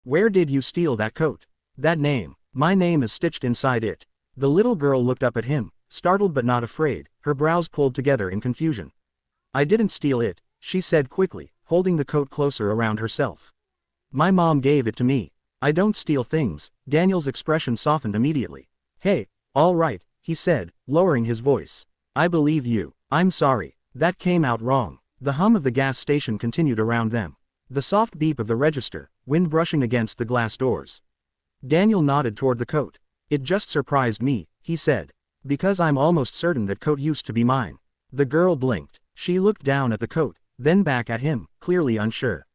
Where did you steal that coat? That name. My name is stitched inside it. The little girl looked up at him, startled but not afraid, her brows pulled together in confusion. I didn't steal it, she said quickly, holding the coat closer around herself. My mom gave it to me. I don't steal things. Daniel's expression softened immediately. Hey, all right, he said, lowering his voice. I believe you. I'm sorry. That came out wrong. The hum of the gas station continued around them. The soft beep of the register, wind brushing against the glass doors. Daniel nodded toward the coat. It just surprised me, he said. Because I'm almost certain that coat used to be mine. The girl blinked. She looked down at the coat, then back at him, clearly unsure.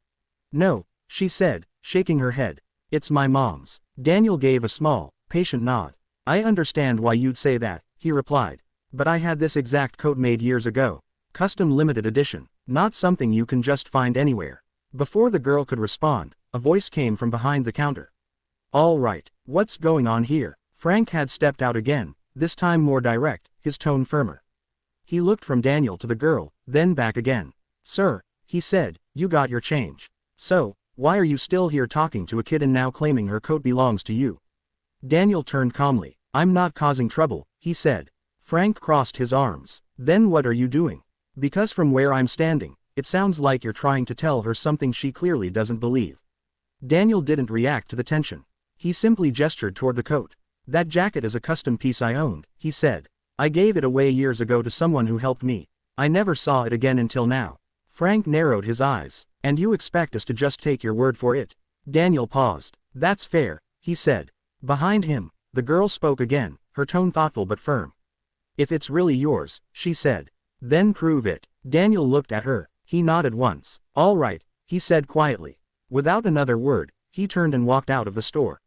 No, she said, shaking her head. It's my mom's. Daniel gave a small, patient nod. I understand why you'd say that, he replied. But I had this exact coat made years ago. Custom limited edition. Not something you can just find anywhere. Before the girl could respond, a voice came from behind the counter. All right, what's going on here? Frank had stepped out again, this time more direct, his tone firmer. He looked from Daniel to the girl, then back again. Sir, he said, you got your change. So, why are you still here talking to a kid and now claiming her coat belongs to you? Daniel turned calmly. I'm not causing trouble, he said. Frank crossed his arms. Then what are you doing? Because from where I'm standing, it sounds like you're trying to tell her something she clearly doesn't believe. Daniel didn't react to the tension. He simply gestured toward the coat. That jacket is a custom piece I owned, he said. I gave it away years ago to someone who helped me. I never saw it again until now. Frank narrowed his eyes. And you expect us to just take your word for it? Daniel paused. That's fair, he said. Behind him, the girl spoke again, her tone thoughtful but firm. If it's really yours, she said. Then prove it. Daniel looked at her. He nodded once. All right, he said quietly. Without another word, he turned and walked out of the store.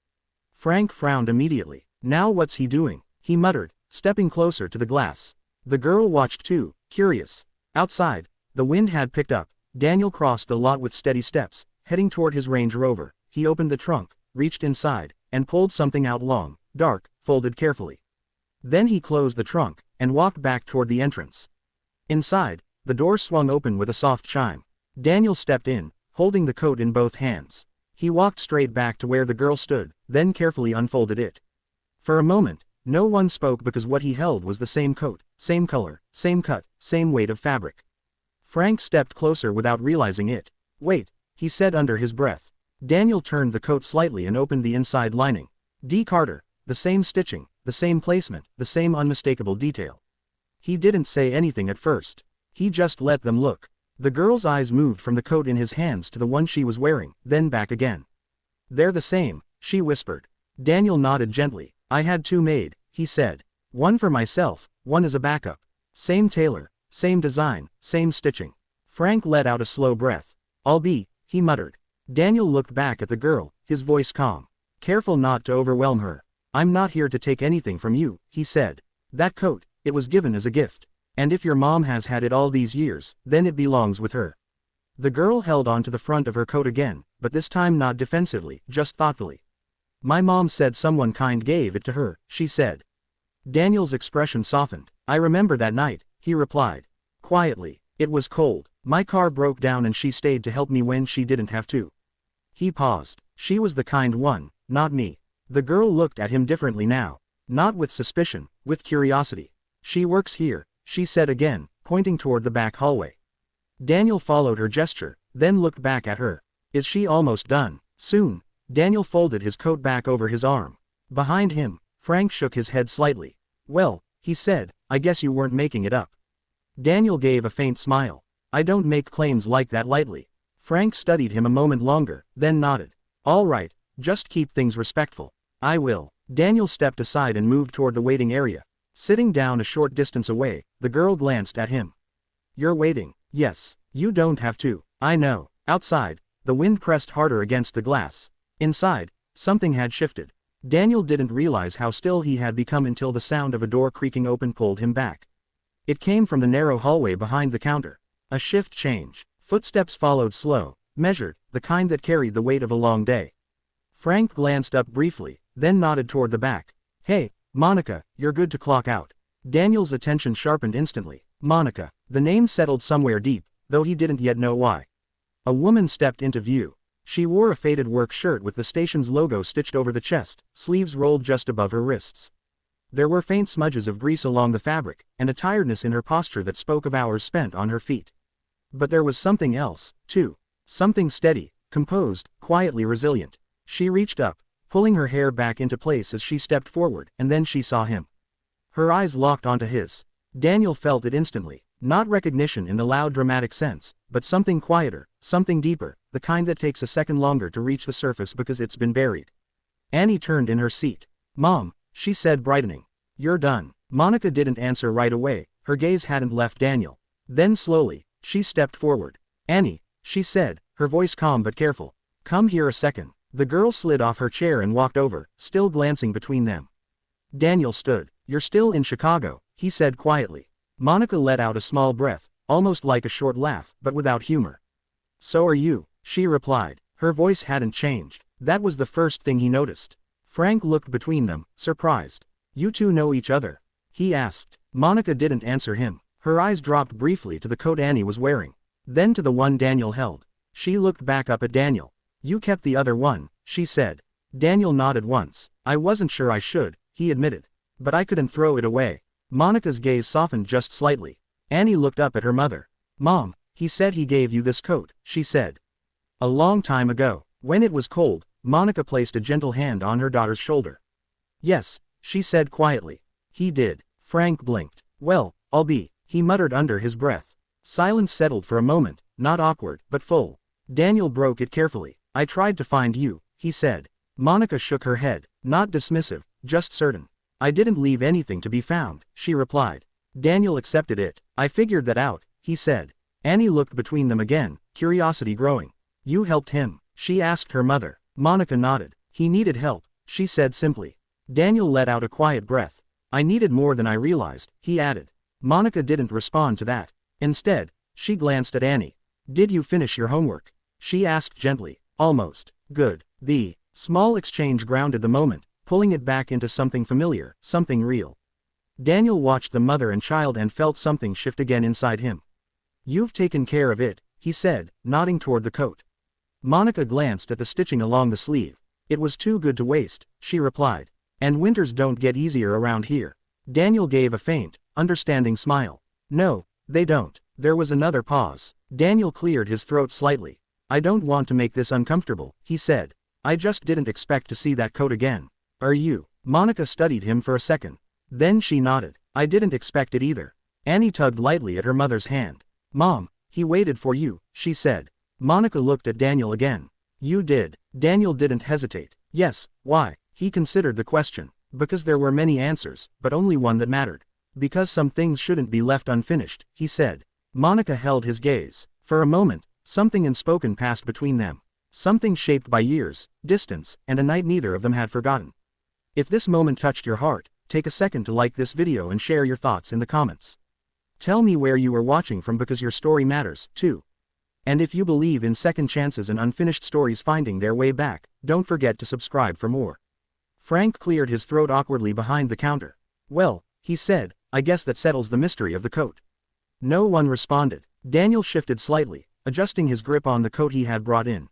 Frank frowned immediately. Now what's he doing? He muttered, stepping closer to the glass. The girl watched too, curious. Outside, the wind had picked up. Daniel crossed the lot with steady steps, heading toward his Range Rover. He opened the trunk, reached inside, and pulled something out long, dark, folded carefully. Then he closed the trunk, and walked back toward the entrance. Inside, the door swung open with a soft chime. Daniel stepped in, holding the coat in both hands. He walked straight back to where the girl stood, then carefully unfolded it. For a moment, no one spoke because what he held was the same coat, same color, same cut, same weight of fabric. Frank stepped closer without realizing it. Wait, he said under his breath. Daniel turned the coat slightly and opened the inside lining. D. Carter, the same stitching, the same placement, the same unmistakable detail. He didn't say anything at first. He just let them look. The girl's eyes moved from the coat in his hands to the one she was wearing, then back again. They're the same, she whispered. Daniel nodded gently. I had two made, he said. One for myself, one as a backup. Same tailor, same design, same stitching. Frank let out a slow breath. I'll be, he muttered. Daniel looked back at the girl, his voice calm. Careful not to overwhelm her. I'm not here to take anything from you, he said. That coat, it was given as a gift. And if your mom has had it all these years, then it belongs with her. The girl held on to the front of her coat again, but this time not defensively, just thoughtfully. My mom said someone kind gave it to her, she said. Daniel's expression softened. I remember that night, he replied. Quietly. It was cold. My car broke down and she stayed to help me when she didn't have to. He paused. She was the kind one, not me. The girl looked at him differently now. Not with suspicion, with curiosity. She works here, she said again, pointing toward the back hallway. Daniel followed her gesture, then looked back at her. Is she almost done? Soon. Daniel folded his coat back over his arm. Behind him, Frank shook his head slightly. Well, he said, I guess you weren't making it up. Daniel gave a faint smile. I don't make claims like that lightly. Frank studied him a moment longer, then nodded. All right, just keep things respectful. I will. Daniel stepped aside and moved toward the waiting area. Sitting down a short distance away, the girl glanced at him. You're waiting. Yes. You don't have to. I know. Outside, the wind pressed harder against the glass. Inside, something had shifted. Daniel didn't realize how still he had become until the sound of a door creaking open pulled him back. It came from the narrow hallway behind the counter. A shift change. Footsteps followed slow, measured, the kind that carried the weight of a long day. Frank glanced up briefly, then nodded toward the back. Hey, Monica, you're good to clock out. Daniel's attention sharpened instantly. Monica. The name settled somewhere deep, though he didn't yet know why. A woman stepped into view. She wore a faded work shirt with the station's logo stitched over the chest, sleeves rolled just above her wrists. There were faint smudges of grease along the fabric, and a tiredness in her posture that spoke of hours spent on her feet. But there was something else, too. Something steady, composed, quietly resilient. She reached up, pulling her hair back into place as she stepped forward, and then she saw him. Her eyes locked onto his. Daniel felt it instantly, not recognition in the loud dramatic sense, but something quieter, something deeper, the kind that takes a second longer to reach the surface because it's been buried. Annie turned in her seat. "Mom," she said, brightening. "You're done." Monica didn't answer right away, her gaze hadn't left Daniel. Then slowly, she stepped forward. "Annie," she said, her voice calm but careful. "Come here a second." The girl slid off her chair and walked over, still glancing between them. Daniel stood. "You're still in Chicago," he said quietly. Monica let out a small breath, almost like a short laugh, but without humor. "So are you," she replied. Her voice hadn't changed. That was the first thing he noticed. Frank looked between them, surprised. "You two know each other?" he asked. Monica didn't answer him. Her eyes dropped briefly to the coat Annie was wearing. Then to the one Daniel held. She looked back up at Daniel. "You kept the other one," she said. Daniel nodded once. "I wasn't sure I should," he admitted. "But I couldn't throw it away." Monica's gaze softened just slightly. Annie looked up at her mother. "Mom, he said he gave you this coat," she said. "A long time ago." When it was cold, Monica placed a gentle hand on her daughter's shoulder. "Yes," she said quietly. "He did." Frank blinked. "Well, I'll be," he muttered under his breath. Silence settled for a moment, not awkward, but full. Daniel broke it carefully. "I tried to find you," he said. Monica shook her head, not dismissive, just certain. "I didn't leave anything to be found," she replied. Daniel accepted it. "I figured that out," he said. Annie looked between them again, curiosity growing. "You helped him?" she asked her mother. Monica nodded. "He needed help," she said simply. Daniel let out a quiet breath. "I needed more than I realized," he added. Monica didn't respond to that. Instead, she glanced at Annie. "Did you finish your homework?" she asked gently. "Almost." "Good." The small exchange grounded the moment, pulling it back into something familiar, something real. Daniel watched the mother and child and felt something shift again inside him. "You've taken care of it," he said, nodding toward the coat. Monica glanced at the stitching along the sleeve. "It was too good to waste," she replied. "And winters don't get easier around here." Daniel gave a faint, understanding smile. "No, they don't." There was another pause. Daniel cleared his throat slightly. "I don't want to make this uncomfortable," he said. "I just didn't expect to see that coat again." "Are you?" Monica studied him for a second. Then she nodded. "I didn't expect it either." Annie tugged lightly at her mother's hand. "Mom, he waited for you," she said. Monica looked at Daniel again. "You did." Daniel didn't hesitate. "Yes, why?" He considered the question. "Because there were many answers, but only one that mattered. Because some things shouldn't be left unfinished," he said. Monica held his gaze. For a moment, something unspoken passed between them. Something shaped by years, distance, and a night neither of them had forgotten. If this moment touched your heart, take a second to like this video and share your thoughts in the comments. Tell me where you are watching from because your story matters, too. And if you believe in second chances and unfinished stories finding their way back, don't forget to subscribe for more. Frank cleared his throat awkwardly behind the counter. "Well," he said, "I guess that settles the mystery of the coat." No one responded. Daniel shifted slightly, adjusting his grip on the coat he had brought in.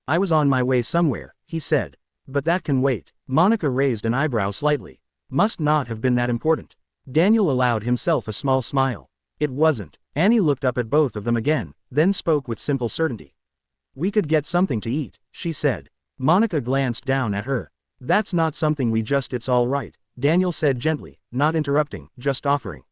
"I was on my way somewhere," he said. "But that can wait." Monica raised an eyebrow slightly. "Must not have been that important." Daniel allowed himself a small smile. "It wasn't." Annie looked up at both of them again, then spoke with simple certainty. "We could get something to eat," she said. Monica glanced down at her. "That's not something we just it's all right," Daniel said gently, not interrupting, just offering.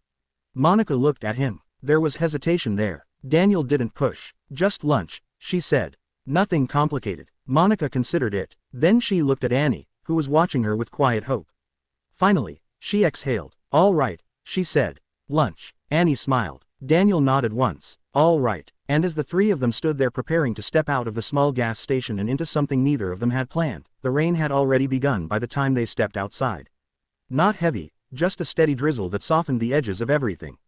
Monica looked at him. There was hesitation there. Daniel didn't push. "Just lunch," she said. "Nothing complicated." Monica considered it. Then she looked at Annie, who was watching her with quiet hope. Finally, she exhaled. "All right," she said. "Lunch." Annie smiled. Daniel nodded once. "All right." And as the three of them stood there preparing to step out of the small gas station and into something neither of them had planned, the rain had already begun by the time they stepped outside. Not heavy, just a steady drizzle that softened the edges of everything.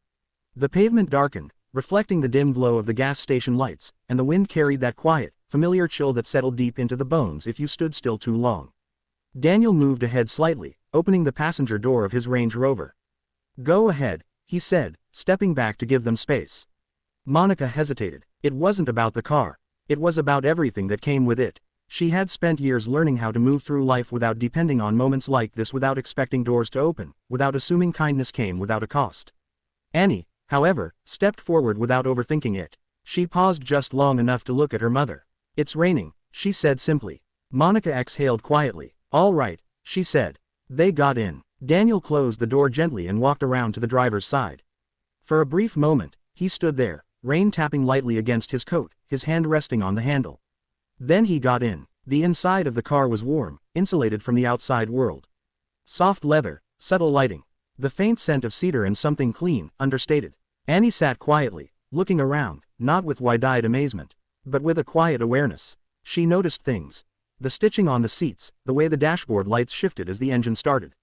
The pavement darkened, reflecting the dim glow of the gas station lights, and the wind carried that quiet, familiar chill that settled deep into the bones if you stood still too long. Daniel moved ahead slightly, opening the passenger door of his Range Rover. "Go ahead," he said, stepping back to give them space. Monica hesitated. It wasn't about the car. It was about everything that came with it. She had spent years learning how to move through life without depending on moments like this, without expecting doors to open, without assuming kindness came without a cost. Annie, however, stepped forward without overthinking it. She paused just long enough to look at her mother. "It's raining," she said simply. Monica exhaled quietly. "All right," she said. They got in. Daniel closed the door gently and walked around to the driver's side. For a brief moment, he stood there, rain tapping lightly against his coat, his hand resting on the handle. Then he got in. The inside of the car was warm, insulated from the outside world. Soft leather, subtle lighting. The faint scent of cedar and something clean, understated. Annie sat quietly, looking around, not with wide-eyed amazement, but with a quiet awareness. She noticed things. The stitching on the seats, the way the dashboard lights shifted as the engine started.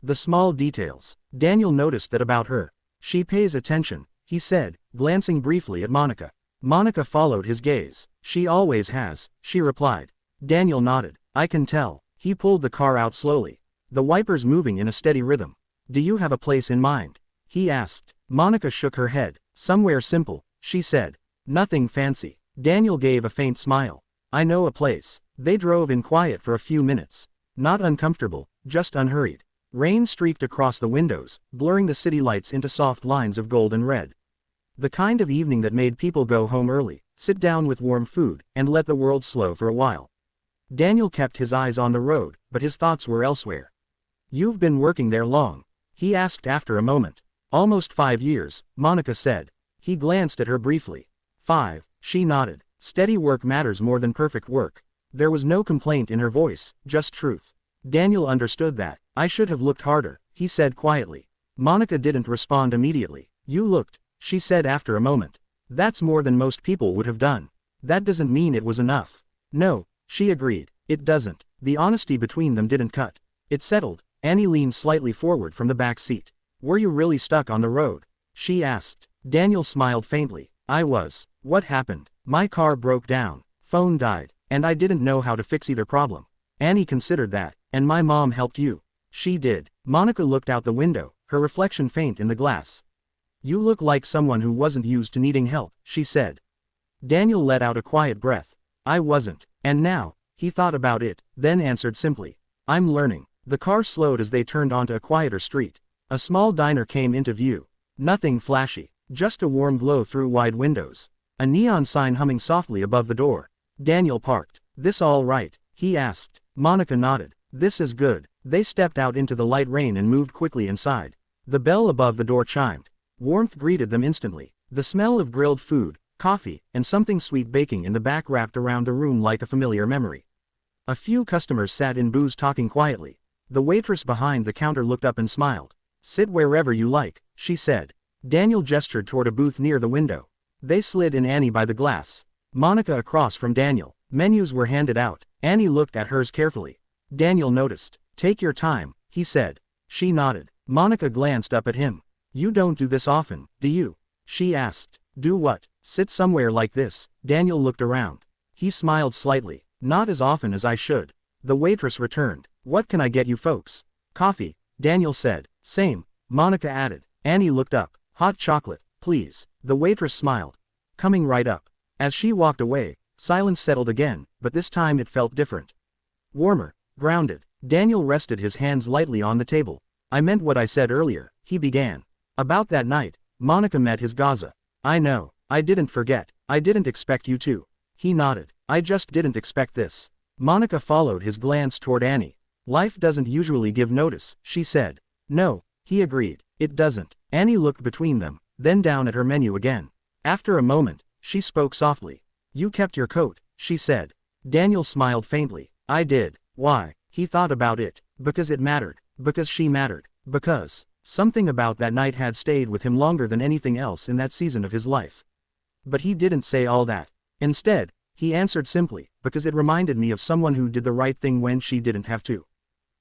The small details. Daniel noticed that about her. "She pays attention," he said, glancing briefly at Monica. Monica followed his gaze. "She always has," she replied. Daniel nodded. "I can tell." He pulled the car out slowly, the wipers moving in a steady rhythm. "Do you have a place in mind?" he asked. Monica shook her head. "Somewhere simple," she said. "Nothing fancy." Daniel gave a faint smile. "I know a place." They drove in quiet for a few minutes. Not uncomfortable, just unhurried. Rain streaked across the windows, blurring the city lights into soft lines of gold and red. The kind of evening that made people go home early, sit down with warm food, and let the world slow for a while. Daniel kept his eyes on the road, but his thoughts were elsewhere. "You've been working there long?" he asked after a moment. "Almost 5 years, Monica said." He glanced at her briefly. 5, she nodded. "Steady work matters more than perfect work." There was no complaint in her voice, just truth. Daniel understood that. "I should have looked harder," he said quietly. Monica didn't respond immediately. "You looked," she said after a moment. "That's more than most people would have done." "That doesn't mean it was enough." "No," she agreed. "It doesn't." The honesty between them didn't cut. It settled. Annie leaned slightly forward from the back seat. "Were you really stuck on the road?" she asked. Daniel smiled faintly. "I was." "What happened?" "My car broke down. Phone died. And I didn't know how to fix either problem." Annie considered that. "And my mom helped you." "She did." Monica looked out the window, her reflection faint in the glass. "You look like someone who wasn't used to needing help," she said. Daniel let out a quiet breath. "I wasn't. And now," he thought about it, then answered simply. "I'm learning." The car slowed as they turned onto a quieter street. A small diner came into view. Nothing flashy, just a warm glow through wide windows. A neon sign humming softly above the door. Daniel parked. "This all right?" he asked. Monica nodded. "This is good." They stepped out into the light rain and moved quickly inside. The bell above the door chimed. Warmth greeted them instantly. The smell of grilled food, coffee, and something sweet baking in the back wrapped around the room like a familiar memory. A few customers sat in booths talking quietly. The waitress behind the counter looked up and smiled. "Sit wherever you like," she said. Daniel gestured toward a booth near the window. They slid in Annie by the glass. Monica across from Daniel. Menus were handed out. Annie looked at hers carefully. Daniel noticed. "Take your time," he said. She nodded. Monica glanced up at him. "You don't do this often, do you?" she asked. "Do what?" "Sit somewhere like this." Daniel looked around. He smiled slightly. "Not as often as I should." The waitress returned. "What can I get you folks?" "Coffee," Daniel said. "Same," Monica added. Annie looked up. "Hot chocolate, please." The waitress smiled. "Coming right up." As she walked away, silence settled again, but this time it felt different. Warmer, grounded. Daniel rested his hands lightly on the table. "I meant what I said earlier," he began. "About that night, Monica met his Gaza." "I know. I didn't forget. I didn't expect you to." He nodded. "I just didn't expect this." Monica followed his glance toward Annie. "Life doesn't usually give notice," she said. "No," he agreed. "It doesn't." Annie looked between them, then down at her menu again. After a moment, she spoke softly. "You kept your coat," she said. Daniel smiled faintly. "I did." "Why?" He thought about it. "Because it mattered. Because she mattered. Because something about that night had stayed with him longer than anything else in that season of his life." But he didn't say all that. Instead, he answered simply, "Because it reminded me of someone who did the right thing when she didn't have to."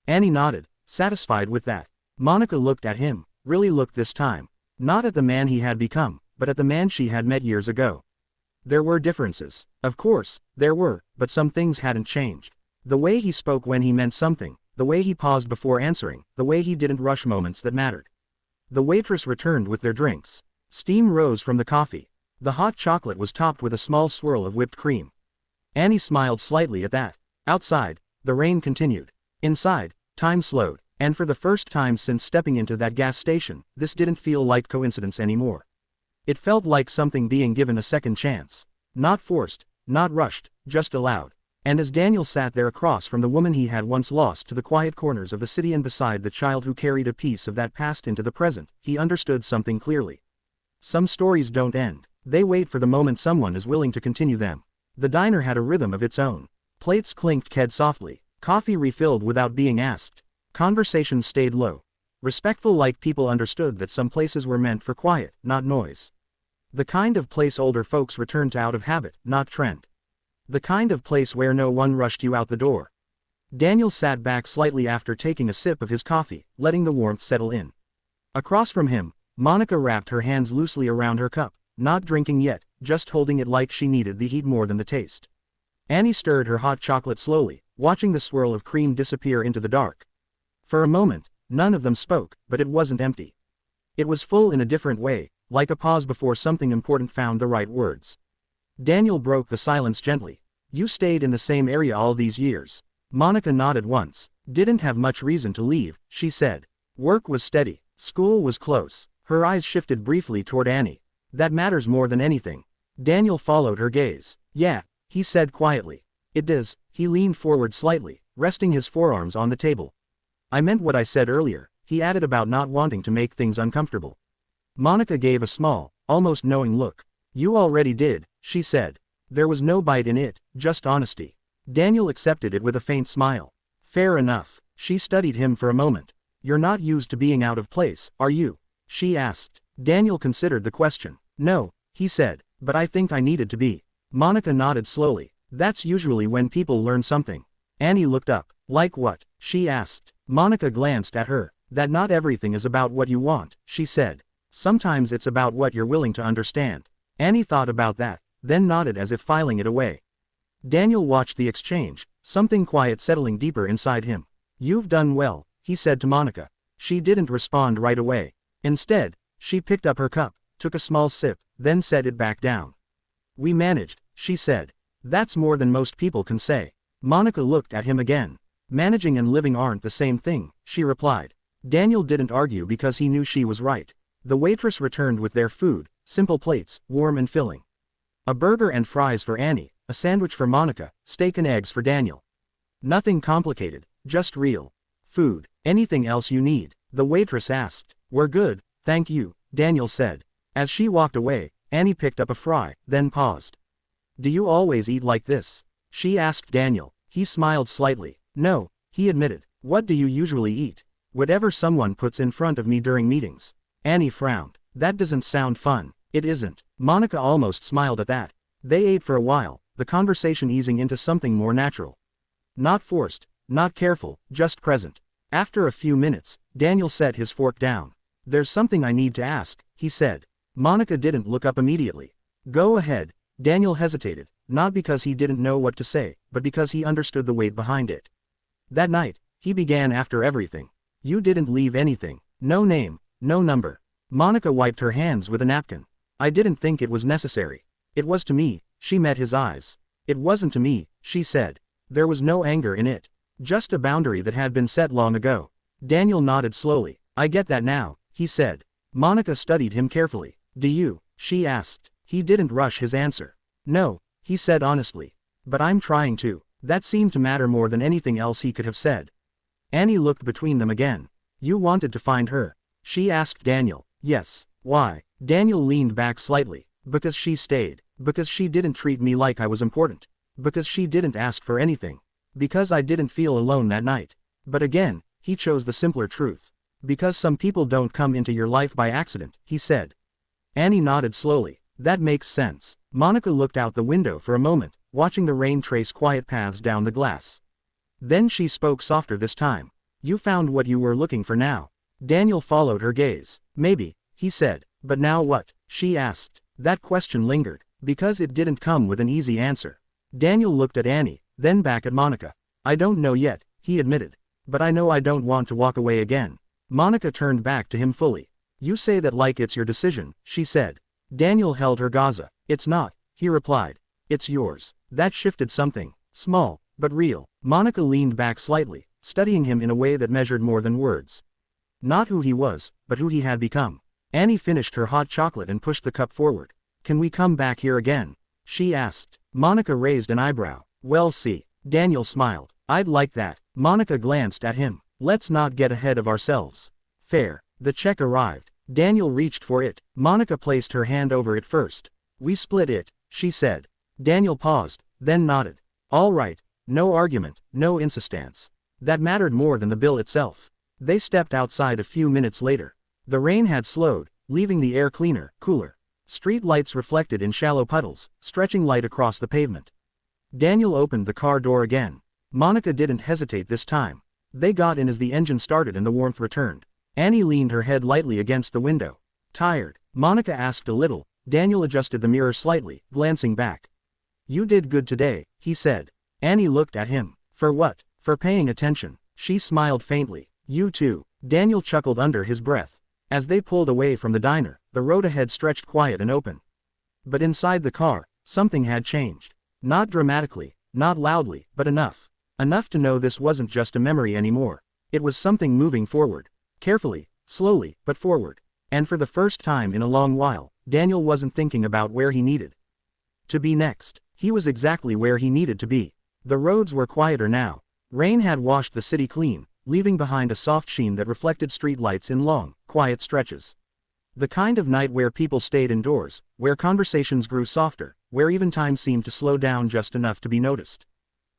Annie nodded, satisfied with that. Monica looked at him, really looked this time. Not at the man he had become, but at the man she had met years ago. There were differences. Of course, there were, but some things hadn't changed. The way he spoke when he meant something, the way he paused before answering, the way he didn't rush moments that mattered. The waitress returned with their drinks. Steam rose from the coffee. The hot chocolate was topped with a small swirl of whipped cream. Annie smiled slightly at that. Outside, the rain continued. Inside, time slowed, and for the first time since stepping into that gas station, this didn't feel like coincidence anymore. It felt like something being given a second chance. Not forced, not rushed, just allowed. And as Daniel sat there across from the woman he had once lost to the quiet corners of the city and beside the child who carried a piece of that past into the present, he understood something clearly. Some stories don't end. They wait for the moment someone is willing to continue them. The diner had a rhythm of its own. Plates clinked softly. Coffee refilled without being asked. Conversations stayed low. Respectful, like people understood that some places were meant for quiet, not noise. The kind of place older folks returned to out of habit, not trend. The kind of place where no one rushed you out the door. Daniel sat back slightly after taking a sip of his coffee, letting the warmth settle in. Across from him, Monica wrapped her hands loosely around her cup, not drinking yet, just holding it like she needed the heat more than the taste. Annie stirred her hot chocolate slowly, watching the swirl of cream disappear into the dark. For a moment, none of them spoke, but it wasn't empty. It was full in a different way, like a pause before something important found the right words. Daniel broke the silence gently. You stayed in the same area all these years. Monica nodded once. Didn't have much reason to leave, she said. Work was steady. School was close. Her eyes shifted briefly toward Annie. That matters more than anything. Daniel followed her gaze. Yeah, he said quietly. It does. He leaned forward slightly, resting his forearms on the table. I meant what I said earlier, he added about not wanting to make things uncomfortable. Monica gave a small, almost knowing look. You already did, she said. There was no bite in it, just honesty. Daniel accepted it with a faint smile. Fair enough. She studied him for a moment. You're not used to being out of place, are you? She asked. Daniel considered the question. No, he said, but I think I needed to be. Monica nodded slowly. That's usually when people learn something. Annie looked up. Like what? She asked. Monica glanced at her. That not everything is about what you want, she said. Sometimes it's about what you're willing to understand. Annie thought about that, then nodded as if filing it away. Daniel watched the exchange, something quiet settling deeper inside him. You've done well, he said to Monica. She didn't respond right away. Instead, she picked up her cup, took a small sip, then set it back down. We managed, she said. That's more than most people can say. Monica looked at him again. Managing and living aren't the same thing, she replied. Daniel didn't argue because he knew she was right. The waitress returned with their food, simple plates, warm and filling. A burger and fries for Annie, a sandwich for Monica, steak and eggs for Daniel. Nothing complicated, just real food. Anything else you need? The waitress asked. We're good, thank you, Daniel said. As she walked away, Annie picked up a fry, then paused. Do you always eat like this? She asked Daniel. He smiled slightly. No, he admitted. What do you usually eat? Whatever someone puts in front of me during meetings. Annie frowned. That doesn't sound fun. It isn't. Monica almost smiled at that. They ate for a while, the conversation easing into something more natural. Not forced, not careful, just present. After a few minutes, Daniel set his fork down. There's something I need to ask, he said. Monica didn't look up immediately. Go ahead. Daniel hesitated, not because he didn't know what to say, but because he understood the weight behind it. That night, he began after everything. You didn't leave anything. No name, no number. Monica wiped her hands with a napkin. I didn't think it was necessary. It was to me. She met his eyes. It wasn't to me, she said. There was no anger in it. Just a boundary that had been set long ago. Daniel nodded slowly. I get that now, he said. Monica studied him carefully. Do you? She asked. He didn't rush his answer. No, he said honestly. But I'm trying to. That seemed to matter more than anything else he could have said. Annie looked between them again. You wanted to find her? She asked Daniel. Yes. Why? Daniel leaned back slightly. Because she stayed. Because she didn't treat me like I was important. Because she didn't ask for anything. Because I didn't feel alone that night. But again, he chose the simpler truth. Because some people don't come into your life by accident, he said. Annie nodded slowly. That makes sense. Monica looked out the window for a moment, watching the rain trace quiet paths down the glass. Then she spoke softer this time. You found what you were looking for now. Daniel followed her gaze. Maybe, he said. But now what? She asked. That question lingered, because it didn't come with an easy answer. Daniel looked at Annie, then back at Monica. I don't know yet, he admitted. But I know I don't want to walk away again. Monica turned back to him fully. You say that like it's your decision, she said. Daniel held her gaze. It's not, he replied. It's yours. That shifted something. Small, but real. Monica leaned back slightly, studying him in a way that measured more than words. Not who he was, but who he had become. Annie finished her hot chocolate and pushed the cup forward. Can we come back here again? She asked. Monica raised an eyebrow. Well, see. Daniel smiled. I'd like that. Monica glanced at him. Let's not get ahead of ourselves. Fair. The check arrived. Daniel reached for it. Monica placed her hand over it first. We split it, she said. Daniel paused, then nodded. All right. No argument, no insistence. That mattered more than the bill itself. They stepped outside a few minutes later. The rain had slowed, leaving the air cleaner, cooler. Street lights reflected in shallow puddles, stretching light across the pavement. Daniel opened the car door again. Monica didn't hesitate this time. They got in as the engine started and the warmth returned. Annie leaned her head lightly against the window. Tired? Monica asked a little. Daniel adjusted the mirror slightly, glancing back. You did good today, he said. Annie looked at him. For what? For paying attention. She smiled faintly. You too. Daniel chuckled under his breath. As they pulled away from the diner, the road ahead stretched quiet and open. But inside the car, something had changed. Not dramatically, not loudly, but enough. Enough to know this wasn't just a memory anymore. It was something moving forward. Carefully, slowly, but forward. And for the first time in a long while, Daniel wasn't thinking about where he needed to be next. He was exactly where he needed to be. The roads were quieter now. Rain had washed the city clean, leaving behind a soft sheen that reflected streetlights in long, quiet stretches. The kind of night where people stayed indoors, where conversations grew softer, where even time seemed to slow down just enough to be noticed.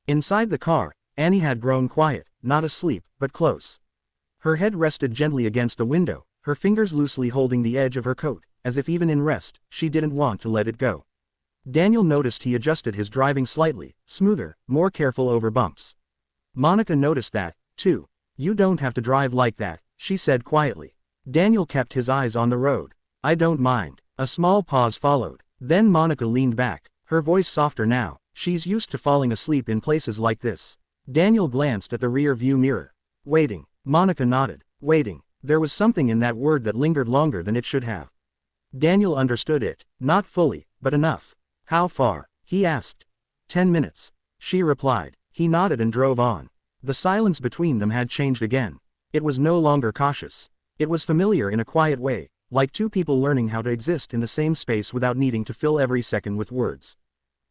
Inside the car, Annie had grown quiet, not asleep, but close. Her head rested gently against the window, her fingers loosely holding the edge of her coat, as if even in rest, she didn't want to let it go. Daniel noticed he adjusted his driving slightly, smoother, more careful over bumps. Monica noticed that, too. You don't have to drive like that, she said quietly. Daniel kept his eyes on the road. I don't mind. A small pause followed. Then Monica leaned back, her voice softer now. She's used to falling asleep in places like this. Daniel glanced at the rear view mirror. Waiting. Monica nodded. Waiting. There was something in that word that lingered longer than it should have. Daniel understood it. Not fully, but enough. How far? He asked. 10 minutes. She replied. He nodded and drove on. The silence between them had changed again. It was no longer cautious. It was familiar in a quiet way, like two people learning how to exist in the same space without needing to fill every second with words.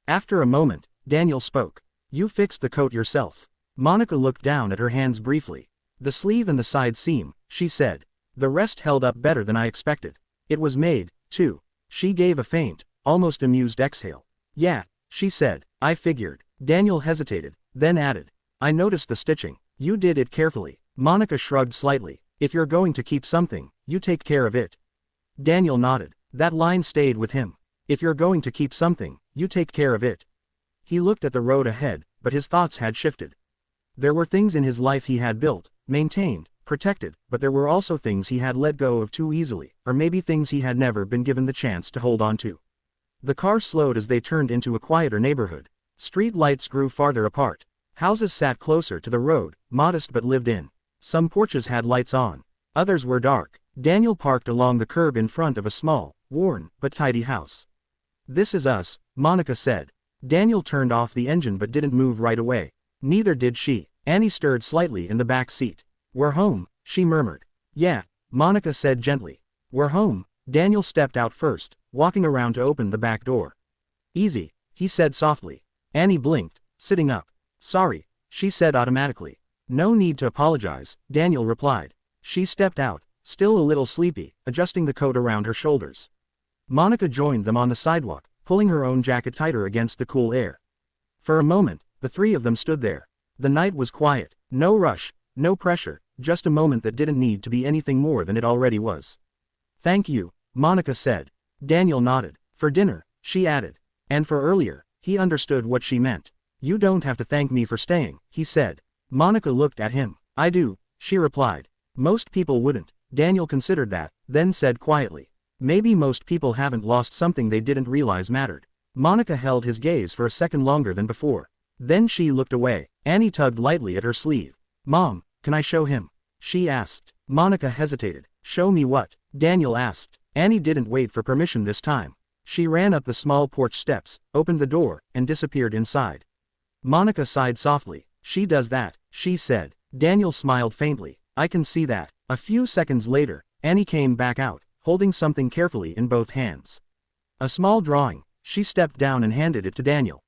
After a moment, Daniel spoke. You fixed the coat yourself. Monica looked down at her hands briefly. The sleeve and the side seam, she said. The rest held up better than I expected. It was made, too. She gave a faint, almost amused exhale. Yeah, she said. I figured. Daniel hesitated, then added. I noticed the stitching. You did it carefully. Monica shrugged slightly. If you're going to keep something, you take care of it. Daniel nodded. That line stayed with him. If you're going to keep something, you take care of it. He looked at the road ahead, but his thoughts had shifted. There were things in his life he had built, maintained, protected, but there were also things he had let go of too easily, or maybe things he had never been given the chance to hold on to. The car slowed as they turned into a quieter neighborhood. Street lights grew farther apart. Houses sat closer to the road, modest but lived in. Some porches had lights on. Others were dark. Daniel parked along the curb in front of a small, worn, but tidy house. This is us, Monica said. Daniel turned off the engine but didn't move right away. Neither did she. Annie stirred slightly in the back seat. We're home, she murmured. Yeah, Monica said gently. We're home. Daniel stepped out first, walking around to open the back door. Easy, he said softly. Annie blinked, sitting up. Sorry, she said automatically. No need to apologize, Daniel replied. She stepped out, still a little sleepy, adjusting the coat around her shoulders. Monica joined them on the sidewalk, pulling her own jacket tighter against the cool air. For a moment, the three of them stood there. The night was quiet, no rush, no pressure, just a moment that didn't need to be anything more than it already was. Thank you, Monica said. Daniel nodded. For dinner, she added. And for earlier, he understood what she meant. You don't have to thank me for staying, he said. Monica looked at him. I do, she replied. Most people wouldn't. Daniel considered that, then said quietly. Maybe most people haven't lost something they didn't realize mattered. Monica held his gaze for a second longer than before. Then she looked away. Annie tugged lightly at her sleeve. Mom, can I show him? She asked. Monica hesitated. Show me what? Daniel asked. Annie didn't wait for permission this time. She ran up the small porch steps, opened the door, and disappeared inside. Monica sighed softly. She does that, she said. Daniel smiled faintly. I can see that. A few seconds later, Annie came back out, holding something carefully in both hands. A small drawing. She stepped down and handed it to Daniel.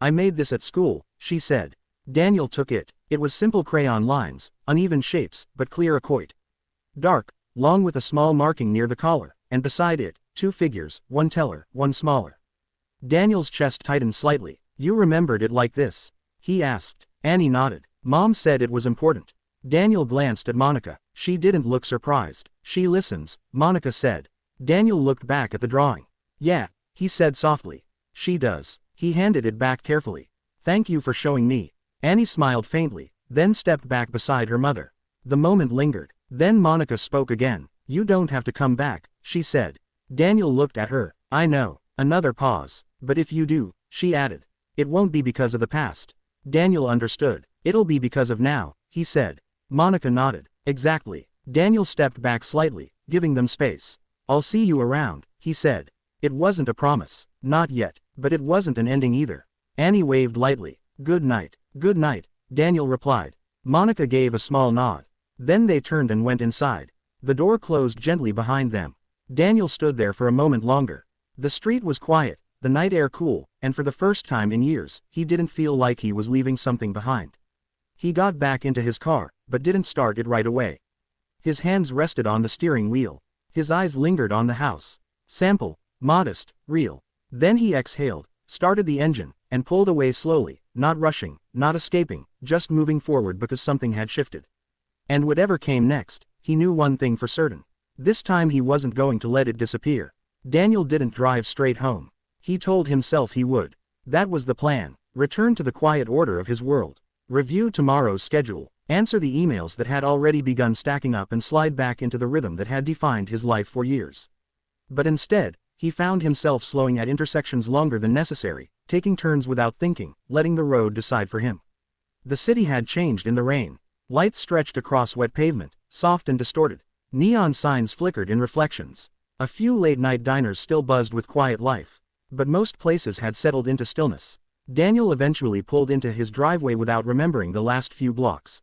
I made this at school, she said. Daniel took it. It was simple crayon lines, uneven shapes, but clear quite. Dark, long with a small marking near the collar, and beside it, 2 figures, one taller, one smaller. Daniel's chest tightened slightly. You remembered it like this? He asked. Annie nodded. Mom said it was important. Daniel glanced at Monica. She didn't look surprised. She listens, Monica said. Daniel looked back at the drawing. Yeah, he said softly. She does. He handed it back carefully. Thank you for showing me. Annie smiled faintly, then stepped back beside her mother. The moment lingered. Then Monica spoke again. You don't have to come back, she said. Daniel looked at her. I know. Another pause. But if you do, she added. It won't be because of the past. Daniel understood. It'll be because of now, he said. Monica nodded. Exactly. Daniel stepped back slightly, giving them space. I'll see you around, he said. It wasn't a promise. Not yet, but it wasn't an ending either. Annie waved lightly. Good night. Good night, Daniel replied. Monica gave a small nod. Then they turned and went inside. The door closed gently behind them. Daniel stood there for a moment longer. The street was quiet, the night air cool, and for the first time in years, he didn't feel like he was leaving something behind. He got back into his car, but didn't start it right away. His hands rested on the steering wheel. His eyes lingered on the house. Sample, modest, real. Then he exhaled, started the engine, and pulled away slowly, not rushing, not escaping, just moving forward because something had shifted. And whatever came next, he knew one thing for certain. This time he wasn't going to let it disappear. Daniel didn't drive straight home. He told himself he would. That was the plan. Return to the quiet order of his world. Review tomorrow's schedule. Answer the emails that had already begun stacking up and slide back into the rhythm that had defined his life for years. But instead, he found himself slowing at intersections longer than necessary, taking turns without thinking, letting the road decide for him. The city had changed in the rain. Lights stretched across wet pavement, soft and distorted. Neon signs flickered in reflections. A few late-night diners still buzzed with quiet life. But most places had settled into stillness. Daniel eventually pulled into his driveway without remembering the last few blocks.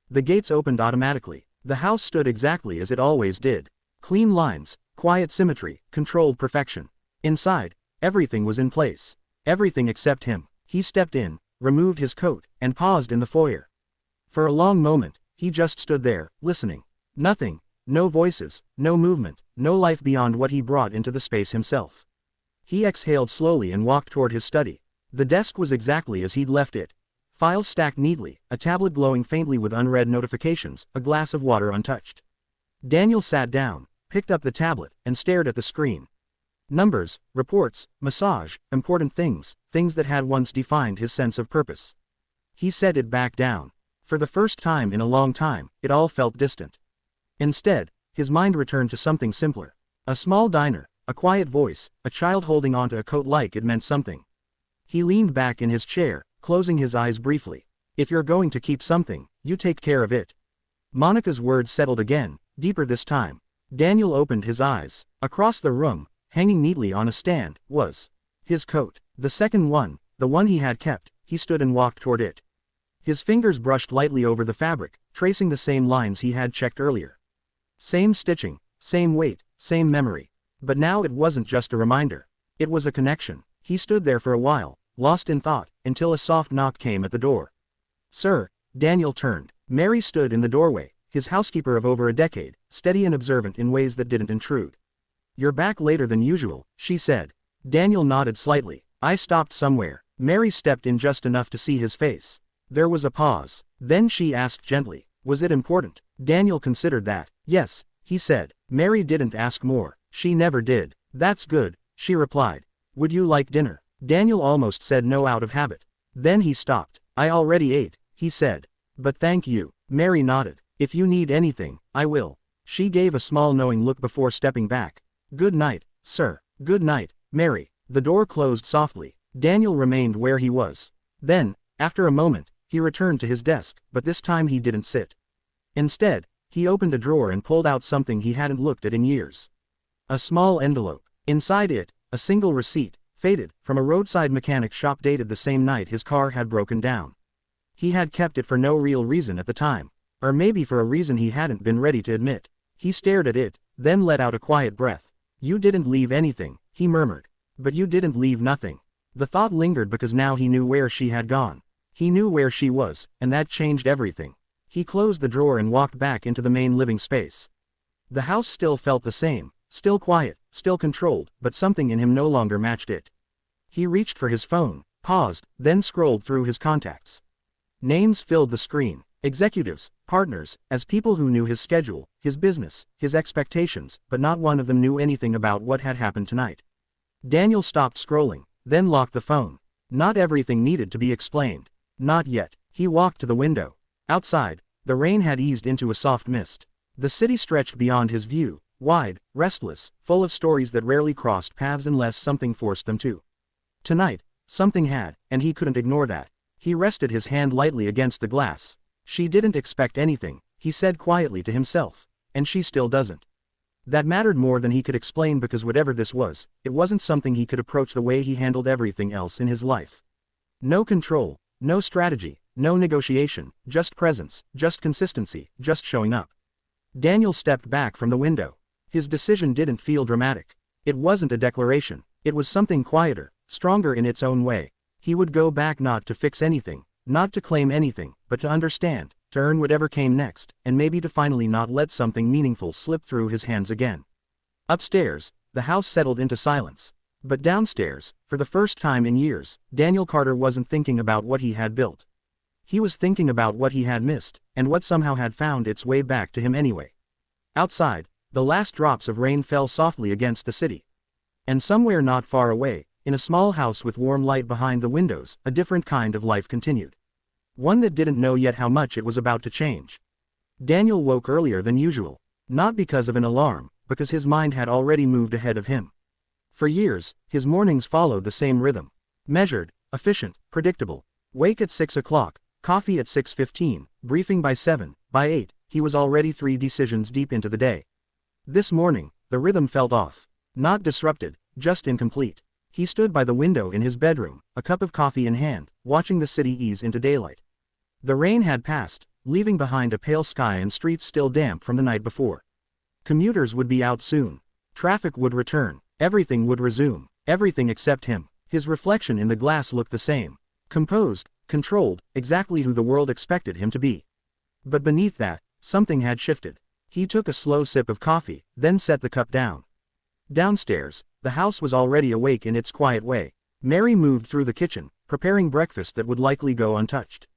The gates opened automatically. The house stood exactly as it always did. Clean lines, quiet symmetry, controlled perfection. Inside, everything was in place. Everything except him. He stepped in, removed his coat, and paused in the foyer. For a long moment, he just stood there, listening. Nothing. No voices, no movement, no life beyond what he brought into the space himself. He exhaled slowly and walked toward his study. The desk was exactly as he'd left it. Files stacked neatly, a tablet glowing faintly with unread notifications, a glass of water untouched. Daniel sat down, picked up the tablet, and stared at the screen. Numbers, reports, massage, important things, things that had once defined his sense of purpose. He set it back down. For the first time in a long time, it all felt distant. Instead, his mind returned to something simpler. A small diner, a quiet voice, a child holding onto a coat like it meant something. He leaned back in his chair, closing his eyes briefly. If you're going to keep something, you take care of it. Monica's words settled again, deeper this time. Daniel opened his eyes. Across the room, hanging neatly on a stand, was his coat. The second one, the one he had kept. He stood and walked toward it. His fingers brushed lightly over the fabric, tracing the same lines he had checked earlier. Same stitching, same weight, same memory. But now it wasn't just a reminder. It was a connection. He stood there for a while, lost in thought, until a soft knock came at the door. Sir, Daniel turned. Mary stood in the doorway, his housekeeper of over a decade, steady and observant in ways that didn't intrude. You're back later than usual, she said. Daniel nodded slightly. I stopped somewhere. Mary stepped in just enough to see his face. There was a pause. Then she asked gently, was it important? Daniel considered that. Yes, he said. Mary didn't ask more. She never did. That's good, she replied. Would you like dinner? Daniel almost said no out of habit. Then he stopped. I already ate, he said. But thank you. Mary nodded. If you need anything, I will. She gave a small knowing look before stepping back. Good night, sir. Good night, Mary. The door closed softly. Daniel remained where he was. Then, after a moment, he returned to his desk, but this time he didn't sit. Instead, he opened a drawer and pulled out something he hadn't looked at in years. A small envelope. Inside it, a single receipt, faded, from a roadside mechanic shop dated the same night his car had broken down. He had kept it for no real reason at the time. Or maybe for a reason he hadn't been ready to admit. He stared at it, then let out a quiet breath. You didn't leave anything, he murmured. But you didn't leave nothing. The thought lingered because now he knew where she had gone. He knew where she was, and that changed everything. He closed the drawer and walked back into the main living space. The house still felt the same, still quiet, still controlled, but something in him no longer matched it. He reached for his phone, paused, then scrolled through his contacts. Names filled the screen. Executives, partners, as people who knew his schedule, his business, his expectations, but not one of them knew anything about what had happened tonight. Daniel stopped scrolling, then locked the phone. Not everything needed to be explained. Not yet. He walked to the window. Outside, the rain had eased into a soft mist. The city stretched beyond his view, wide, restless, full of stories that rarely crossed paths unless something forced them to. Tonight, something had, and he couldn't ignore that. He rested his hand lightly against the glass. She didn't expect anything, he said quietly to himself. And she still doesn't. That mattered more than he could explain because whatever this was, it wasn't something he could approach the way he handled everything else in his life. No control, no strategy, no negotiation, just presence, just consistency, just showing up. Daniel stepped back from the window. His decision didn't feel dramatic. It wasn't a declaration. It was something quieter, stronger in its own way. He would go back not to fix anything, not to claim anything, but to understand, to earn whatever came next, and maybe to finally not let something meaningful slip through his hands again. Upstairs, the house settled into silence. But downstairs, for the first time in years, Daniel Carter wasn't thinking about what he had built. He was thinking about what he had missed, and what somehow had found its way back to him anyway. Outside, the last drops of rain fell softly against the city. And somewhere not far away, in a small house with warm light behind the windows, a different kind of life continued. One that didn't know yet how much it was about to change. Daniel woke earlier than usual. Not because of an alarm, because his mind had already moved ahead of him. For years, his mornings followed the same rhythm. Measured, efficient, predictable. Wake at 6 o'clock, coffee at 6:15, briefing by 7, by 8, he was already 3 decisions deep into the day. This morning, the rhythm felt off. Not disrupted, just incomplete. He stood by the window in his bedroom, a cup of coffee in hand, watching the city ease into daylight. The rain had passed, leaving behind a pale sky and streets still damp from the night before. Commuters would be out soon. Traffic would return. Everything would resume. Everything except him. His reflection in the glass looked the same. Composed, controlled, exactly who the world expected him to be. But beneath that, something had shifted. He took a slow sip of coffee, then set the cup down. Downstairs, the house was already awake in its quiet way. Mary moved through the kitchen, preparing breakfast that would likely go untouched.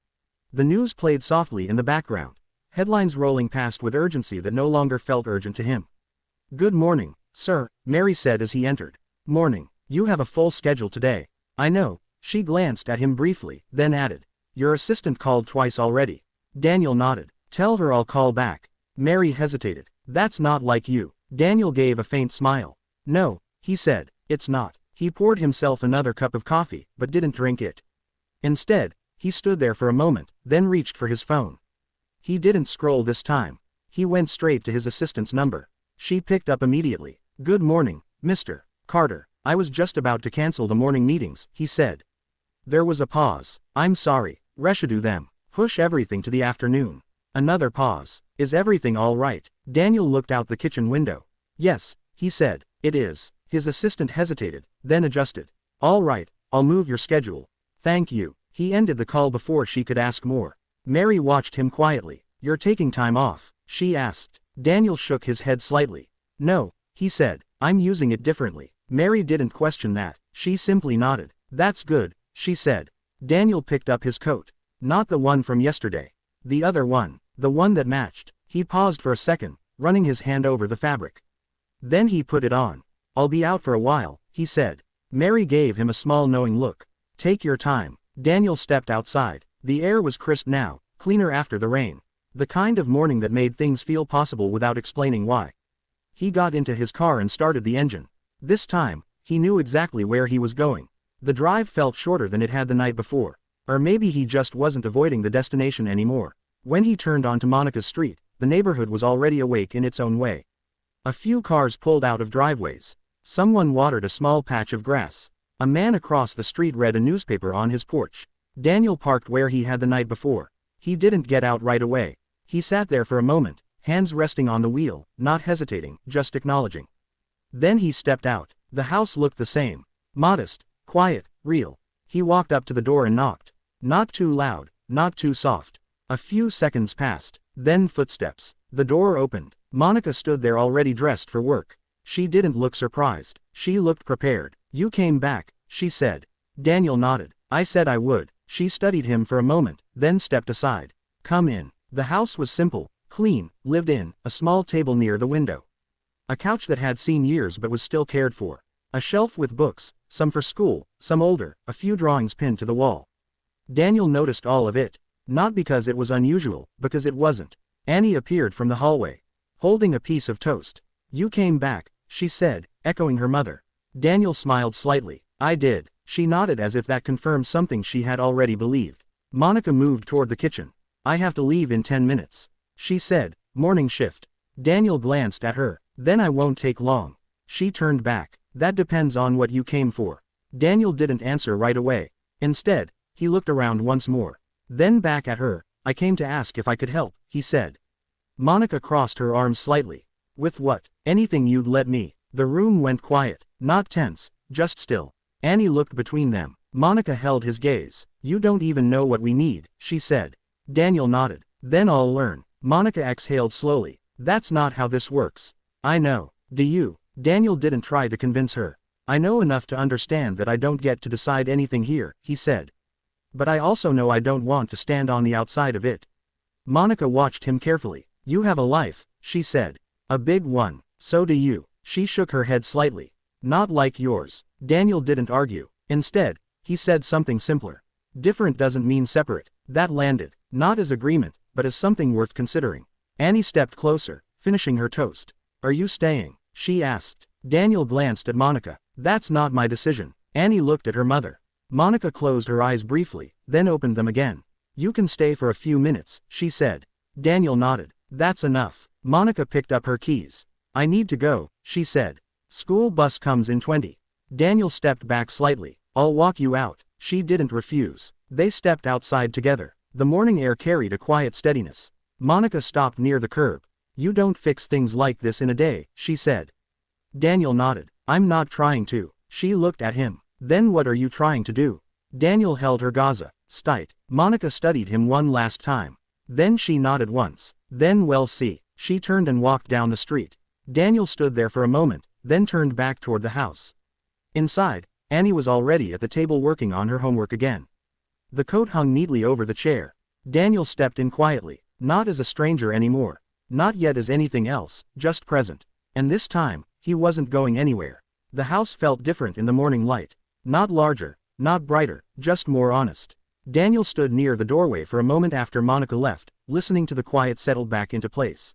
The news played softly in the background, headlines rolling past with urgency that no longer felt urgent to him. "Good morning, sir," Mary said as he entered. "Morning. You have a full schedule today." "I know." She glanced at him briefly, then added, "Your assistant called twice already." Daniel nodded. "Tell her I'll call back." Mary hesitated. "That's not like you." Daniel gave a faint smile. "No," he said, "it's not." He poured himself another cup of coffee, but didn't drink it. Instead, he stood there for a moment, then reached for his phone. He didn't scroll this time. He went straight to his assistant's number. She picked up immediately. "Good morning, Mr. Carter. I was just about to cancel the morning meetings," he said. There was a pause. "I'm sorry. Reschedule them. Push everything to the afternoon." Another pause. "Is everything all right?" Daniel looked out the kitchen window. "Yes," he said, "it is." His assistant hesitated, then adjusted. "All right, I'll move your schedule. Thank you." He ended the call before she could ask more. Mary watched him quietly. "You're taking time off?" she asked. Daniel shook his head slightly. "No," he said, "I'm using it differently." Mary didn't question that. She simply nodded. "That's good," she said. Daniel picked up his coat. Not the one from yesterday. The other one. The one that matched. He paused for a second, running his hand over the fabric. Then he put it on. "I'll be out for a while," he said. Mary gave him a small knowing look. "Take your time." Daniel stepped outside. The air was crisp now, cleaner after the rain. The kind of morning that made things feel possible without explaining why. He got into his car and started the engine. This time, he knew exactly where he was going. The drive felt shorter than it had the night before. Or maybe he just wasn't avoiding the destination anymore. When he turned onto Monica's street, the neighborhood was already awake in its own way. A few cars pulled out of driveways. Someone watered a small patch of grass. A man across the street read a newspaper on his porch. Daniel parked where he had the night before. He didn't get out right away. He sat there for a moment, hands resting on the wheel, not hesitating, just acknowledging. Then he stepped out. The house looked the same. Modest, quiet, real. He walked up to the door and knocked. Not too loud, not too soft. A few seconds passed. Then footsteps. The door opened. Monica stood there already dressed for work. She didn't look surprised. She looked prepared. "You came back," she said. Daniel nodded. "I said I would." She studied him for a moment, then stepped aside. "Come in." The house was simple, clean, lived in, a small table near the window. A couch that had seen years but was still cared for. A shelf with books, some for school, some older, a few drawings pinned to the wall. Daniel noticed all of it. Not because it was unusual, because it wasn't. Annie appeared from the hallway, holding a piece of toast. "You came back," she said, echoing her mother. Daniel smiled slightly. "I did." She nodded as if that confirmed something she had already believed. Monica moved toward the kitchen. "I have to leave in 10 minutes. She said. "Morning shift." Daniel glanced at her. "Then I won't take long." She turned back. "That depends on what you came for." Daniel didn't answer right away. Instead, he looked around once more. Then back at her. "I came to ask if I could help," he said. Monica crossed her arms slightly. "With what?" "Anything you'd let me." The room went quiet. Not tense, just still. Annie looked between them. Monica held his gaze. "You don't even know what we need," she said. Daniel nodded. "Then I'll learn." Monica exhaled slowly. "That's not how this works." "I know. Do you?" Daniel didn't try to convince her. "I know enough to understand that I don't get to decide anything here," he said. "But I also know I don't want to stand on the outside of it." Monica watched him carefully. "You have a life," she said. "A big one. So do you." She shook her head slightly. "Not like yours." Daniel didn't argue. Instead, he said something simpler. "Different doesn't mean separate." That landed, not as agreement, but as something worth considering. Annie stepped closer, finishing her toast. "Are you staying?" she asked. Daniel glanced at Monica. "That's not my decision." Annie looked at her mother. Monica closed her eyes briefly, then opened them again. "You can stay for a few minutes," she said. Daniel nodded. "That's enough." Monica picked up her keys. "I need to go," she said. "School bus comes in 20. Daniel stepped back slightly. "I'll walk you out." She didn't refuse. They stepped outside together. The morning air carried a quiet steadiness. Monica stopped near the curb. "You don't fix things like this in a day," she said. Daniel nodded. "I'm not trying to." She looked at him. "Then what are you trying to do?" Daniel held her Gaza. "Stight." Monica studied him one last time. Then she nodded once. "Then we'll see." She turned and walked down the street. Daniel stood there for a moment, then turned back toward the house. Inside, Annie was already at the table working on her homework again. The coat hung neatly over the chair. Daniel stepped in quietly, not as a stranger anymore. Not yet as anything else, just present. And this time, he wasn't going anywhere. The house felt different in the morning light. Not larger, not brighter, just more honest. Daniel stood near the doorway for a moment after Monica left, listening to the quiet settle back into place.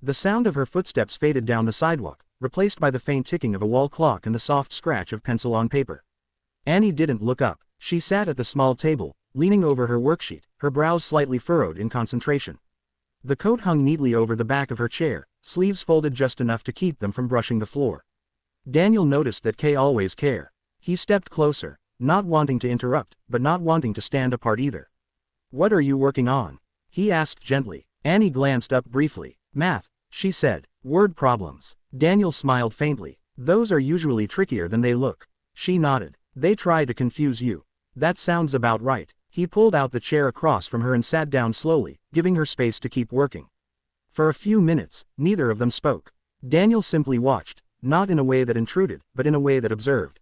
The sound of her footsteps faded down the sidewalk, replaced by the faint ticking of a wall clock and the soft scratch of pencil on paper. Annie didn't look up. She sat at the small table, leaning over her worksheet, her brows slightly furrowed in concentration. The coat hung neatly over the back of her chair, sleeves folded just enough to keep them from brushing the floor. Daniel noticed that Kay always care. He stepped closer, not wanting to interrupt, but not wanting to stand apart either. "What are you working on?" he asked gently. Annie glanced up briefly. "Math," she said. "Word problems." Daniel smiled faintly. "Those are usually trickier than they look." She nodded. "They try to confuse you." "That sounds about right." He pulled out the chair across from her and sat down slowly, giving her space to keep working. For a few minutes, neither of them spoke. Daniel simply watched, not in a way that intruded, but in a way that observed.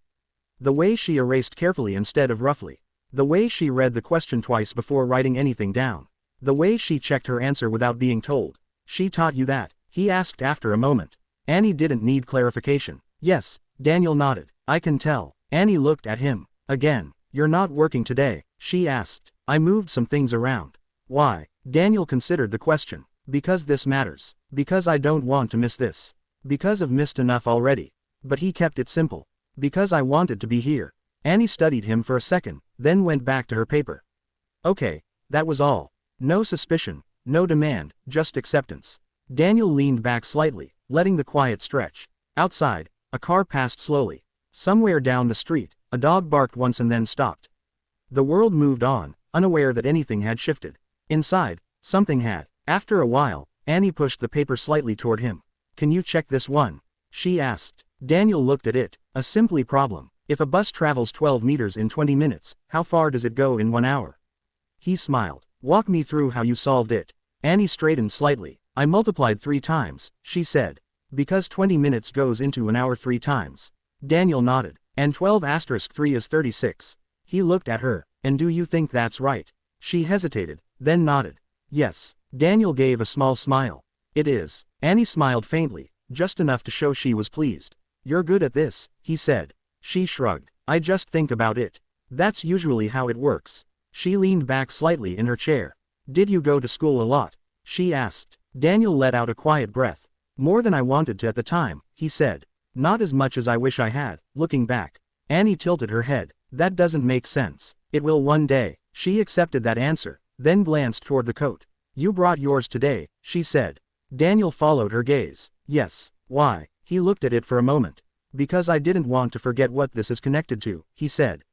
The way she erased carefully instead of roughly. The way she read the question twice before writing anything down. The way she checked her answer without being told. "She taught you that?" he asked after a moment. Annie didn't need clarification. "Yes," Daniel nodded. "I can tell." Annie looked at him. Again. "You're not working today?" she asked. "I moved some things around." "Why?" Daniel considered the question. "Because this matters. Because I don't want to miss this. Because I've missed enough already." But he kept it simple. "Because I wanted to be here." Annie studied him for a second, then went back to her paper. "Okay, that was all. No suspicion, no demand, just acceptance." Daniel leaned back slightly, letting the quiet stretch. Outside, a A car passed slowly. Somewhere down the street, a dog barked once and then stopped. The world moved on, unaware that anything had shifted. Inside, something had. After a while, Annie pushed the paper slightly toward him. "Can you check this one?" she asked. Daniel looked at it. A simple problem. If a bus travels 12 meters in 20 minutes, how far does it go in 1 hour? He smiled. "Walk me through how you solved it." Annie straightened slightly. "I multiplied 3 times, she said. "Because 20 minutes goes into an hour 3 times. Daniel nodded. "And 12*3 is 36. He looked at her. "And do you think that's right?" She hesitated, then nodded. "Yes." Daniel gave a small smile. "It is." Annie smiled faintly, just enough to show she was pleased. "You're good at this," he said. She shrugged. "I just think about it. That's usually how it works." She leaned back slightly in her chair. "Did you go to school a lot?" she asked. Daniel let out a quiet breath. "More than I wanted to at the time," he said. "Not as much as I wish I had." Looking back, Annie tilted her head. "That doesn't make sense." "It will one day." She accepted that answer, then glanced toward the coat. "You brought yours today," she said. Daniel followed her gaze. "Yes." "Why?" He looked at it for a moment. "Because I didn't want to forget what this is connected to," he said.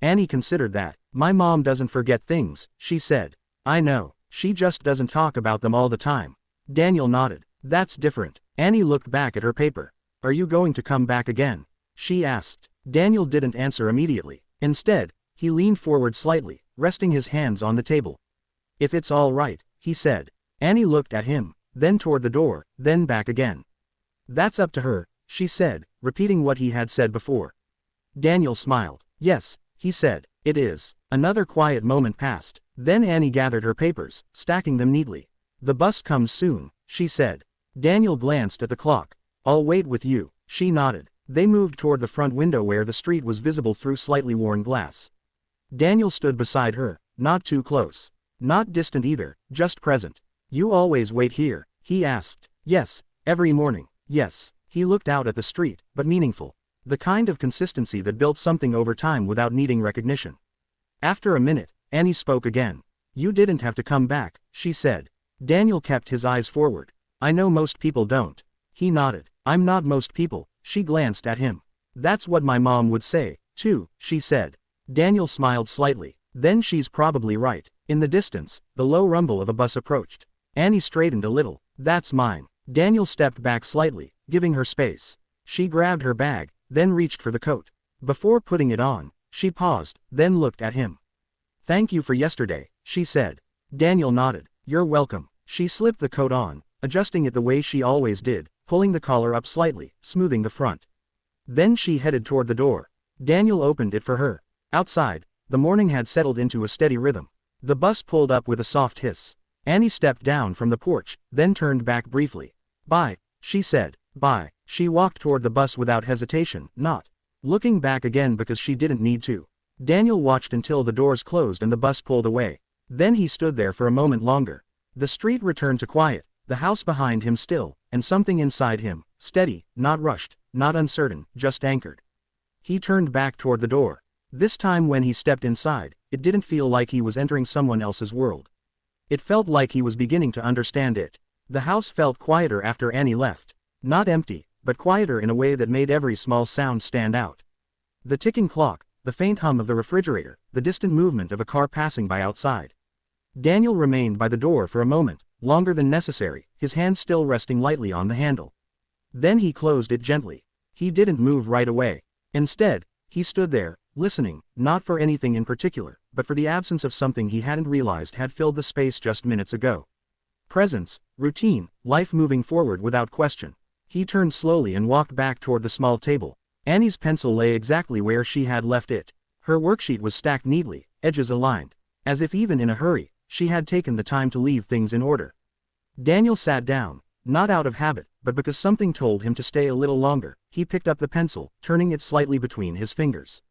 Annie considered that. "My mom doesn't forget things," she said. "I know. She just doesn't talk about them all the time." Daniel nodded. "That's different." Annie looked back at her paper. "Are you going to come back again?" she asked. Daniel didn't answer immediately. Instead, he leaned forward slightly, resting his hands on the table. "If it's all right," he said. Annie looked at him, then toward the door, then back again. "That's up to her," she said, repeating what he had said before. Daniel smiled. "Yes," he said, "it is." Another quiet moment passed. Then Annie gathered her papers, stacking them neatly. "The bus comes soon," she said. Daniel glanced at the clock. "I'll wait with you." She nodded. They moved toward the front window where the street was visible through slightly worn glass. Daniel stood beside her, not too close. Not distant either, just present. "You always wait here?" he asked. "Yes, every morning." "Yes." He looked out at the street, but meaningful. The kind of consistency that built something over time without needing recognition. After a minute, Annie spoke again. "You didn't have to come back," she said. Daniel kept his eyes forward. "I know most people don't." He nodded. "I'm not most people." She glanced at him. "That's what my mom would say, too," she said. Daniel smiled slightly. "Then she's probably right." In the distance, the low rumble of a bus approached. Annie straightened a little. "That's mine." Daniel stepped back slightly, giving her space. She grabbed her bag, then reached for the coat. Before putting it on, she paused, then looked at him. "Thank you for yesterday," she said. Daniel nodded. "You're welcome." She slipped the coat on, adjusting it the way she always did, pulling the collar up slightly, smoothing the front. Then she headed toward the door. Daniel opened it for her. Outside, the morning had settled into a steady rhythm. The bus pulled up with a soft hiss. Annie stepped down from the porch, then turned back briefly. "Bye," she said. "Bye." She walked toward the bus without hesitation, not looking back again because she didn't need to. Daniel watched until the doors closed and the bus pulled away. Then he stood there for a moment longer. The street returned to quiet, the house behind him still, and something inside him, steady, not rushed, not uncertain, just anchored. He turned back toward the door. This time when he stepped inside, it didn't feel like he was entering someone else's world. It felt like he was beginning to understand it. The house felt quieter after Annie left. Not empty, but quieter in a way that made every small sound stand out. The ticking clock, the faint hum of the refrigerator, the distant movement of a car passing by outside. Daniel remained by the door for a moment, longer than necessary, his hand still resting lightly on the handle. Then he closed it gently. He didn't move right away. Instead, he stood there, listening, not for anything in particular, but for the absence of something he hadn't realized had filled the space just minutes ago. Presence, routine, life moving forward without question. He turned slowly and walked back toward the small table. Annie's pencil lay exactly where she had left it. Her worksheet was stacked neatly, edges aligned. As if even in a hurry, she had taken the time to leave things in order. Daniel sat down, not out of habit, but because something told him to stay a little longer. He picked up the pencil, turning it slightly between his fingers.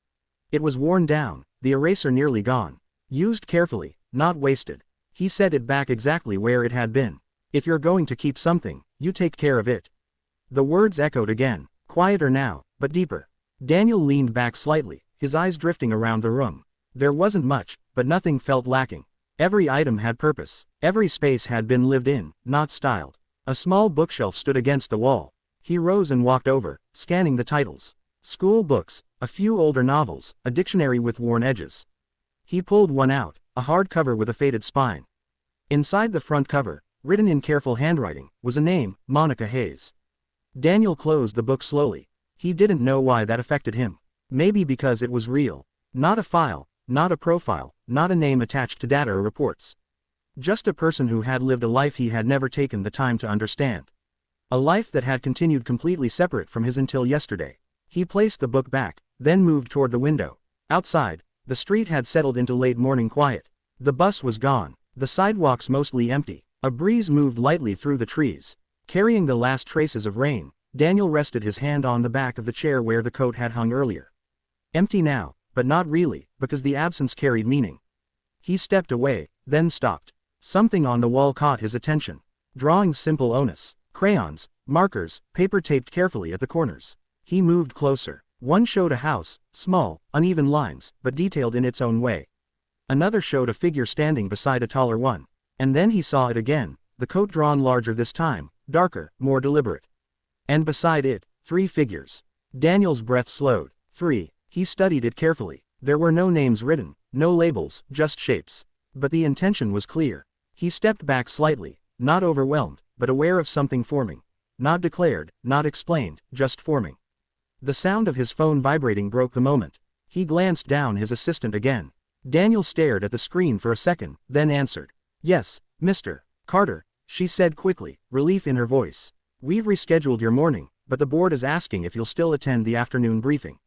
It was worn down, the eraser nearly gone. Used carefully, not wasted. He set it back exactly where it had been. "If you're going to keep something, you take care of it." The words echoed again, quieter now, but deeper. Daniel leaned back slightly, his eyes drifting around the room. There wasn't much, but nothing felt lacking. Every item had purpose. Every space had been lived in, not styled. A small bookshelf stood against the wall. He rose and walked over, scanning the titles. School books, a few older novels, a dictionary with worn edges. He pulled one out, a hardcover with a faded spine. Inside the front cover, written in careful handwriting, was a name, Monica Hayes. Daniel closed the book slowly. He didn't know why that affected him. Maybe because it was real. Not a file, not a profile, not a name attached to data or reports. Just a person who had lived a life he had never taken the time to understand. A life that had continued completely separate from his until yesterday. He placed the book back, then moved toward the window. Outside, the street had settled into late morning quiet. The bus was gone, the sidewalks mostly empty. A breeze moved lightly through the trees. Carrying the last traces of rain, Daniel rested his hand on the back of the chair where the coat had hung earlier. Empty now, but not really, because the absence carried meaning. He stepped away, then stopped. Something on the wall caught his attention. Drawings, simple onus, crayons, markers, paper taped carefully at the corners. He moved closer. One showed a house, small, uneven lines, but detailed in its own way. Another showed a figure standing beside a taller one. And then he saw it again, the coat drawn larger this time, darker, more deliberate. And beside it, 3 figures. Daniel's breath slowed. 3. He studied it carefully. There were no names written, no labels, just shapes. But the intention was clear. He stepped back slightly, not overwhelmed, but aware of something forming. Not declared, not explained, just forming. The sound of his phone vibrating broke the moment. He glanced down his assistant again. Daniel stared at the screen for a second, then answered. Yes, Mr. Carter, she said quickly, relief in her voice. We've rescheduled your morning, but the board is asking if you'll still attend the afternoon briefing.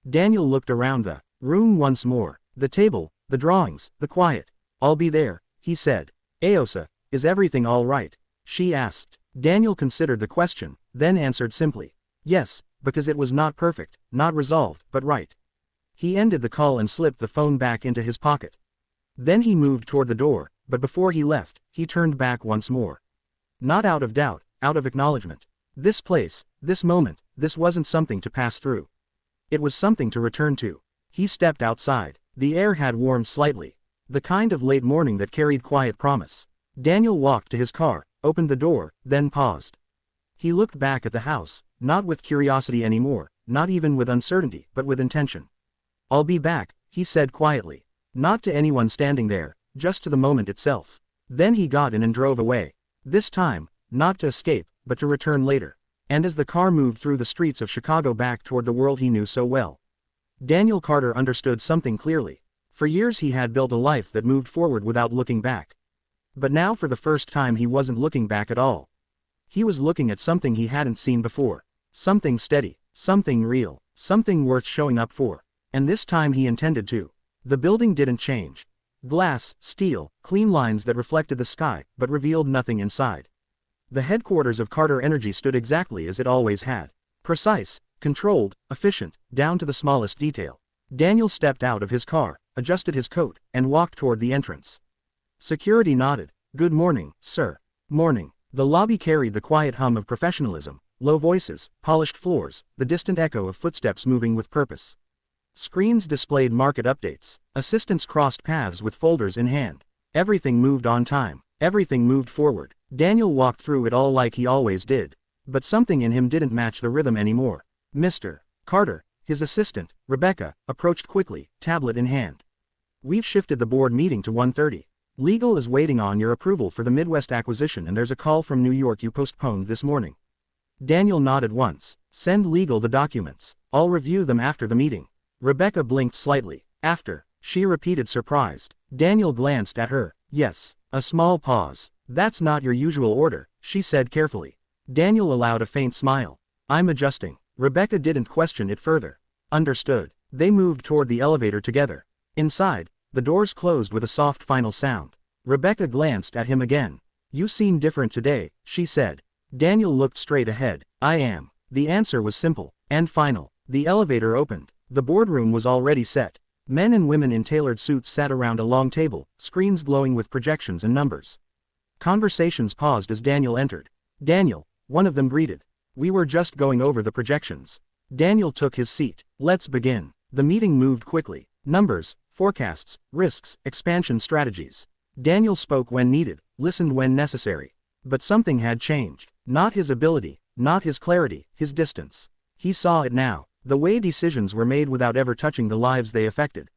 Daniel looked around the room once more. The table, the drawings, the quiet. I'll be there, he said. Aosa, is everything all right? She asked. Daniel considered the question, then answered simply. Yes, because it was not perfect, not resolved, but right. He ended the call and slipped the phone back into his pocket. Then he moved toward the door, but before he left, he turned back once more. Not out of doubt, out of acknowledgement. This place, this moment, this wasn't something to pass through. It was something to return to. He stepped outside. The air had warmed slightly. The kind of late morning that carried quiet promise. Daniel walked to his car, opened the door, then paused. He looked back at the house, not with curiosity anymore, not even with uncertainty, but with intention. I'll be back, he said quietly. Not to anyone standing there, just to the moment itself. Then he got in and drove away. This time, not to escape, but to return later. And as the car moved through the streets of Chicago back toward the world he knew so well, Daniel Carter understood something clearly. For years he had built a life that moved forward without looking back. But now for the first time he wasn't looking back at all. He was looking at something he hadn't seen before. Something steady, something real, something worth showing up for. And this time he intended to. The building didn't change. Glass, steel, clean lines that reflected the sky, but revealed nothing inside. The headquarters of Carter Energy stood exactly as it always had. Precise, controlled, efficient, down to the smallest detail. Daniel stepped out of his car, adjusted his coat, and walked toward the entrance. Security nodded. Good morning, sir. Morning. The lobby carried the quiet hum of professionalism, low voices, polished floors, the distant echo of footsteps moving with purpose. Screens displayed market updates. Assistants crossed paths with folders in hand. Everything moved on time. Everything moved forward. Daniel walked through it all like he always did. But something in him didn't match the rhythm anymore. Mr. Carter, his assistant, Rebecca, approached quickly, tablet in hand. We've shifted the board meeting to 1:30. Legal is waiting on your approval for the Midwest acquisition and there's a call from New York you postponed this morning. Daniel nodded once. Send legal the documents. I'll review them after the meeting. Rebecca blinked slightly. After, she repeated surprised. Daniel glanced at her. Yes. A small pause. That's not your usual order, she said carefully. Daniel allowed a faint smile. I'm adjusting. Rebecca didn't question it further. Understood. They moved toward the elevator together. Inside, the doors closed with a soft final sound. Rebecca glanced at him again. You seem different today, she said. Daniel looked straight ahead. I am. The answer was simple and final. The elevator opened. The boardroom was already set. Men and women in tailored suits sat around a long table, screens glowing with projections and numbers. Conversations paused as Daniel entered. Daniel, one of them greeted. We were just going over the projections. Daniel took his seat. Let's begin. The meeting moved quickly. Numbers, forecasts, risks, expansion strategies. Daniel spoke when needed, listened when necessary. But something had changed. Not his ability, Not his clarity, his distance. He saw it now, the way decisions were made without ever touching the lives they affected.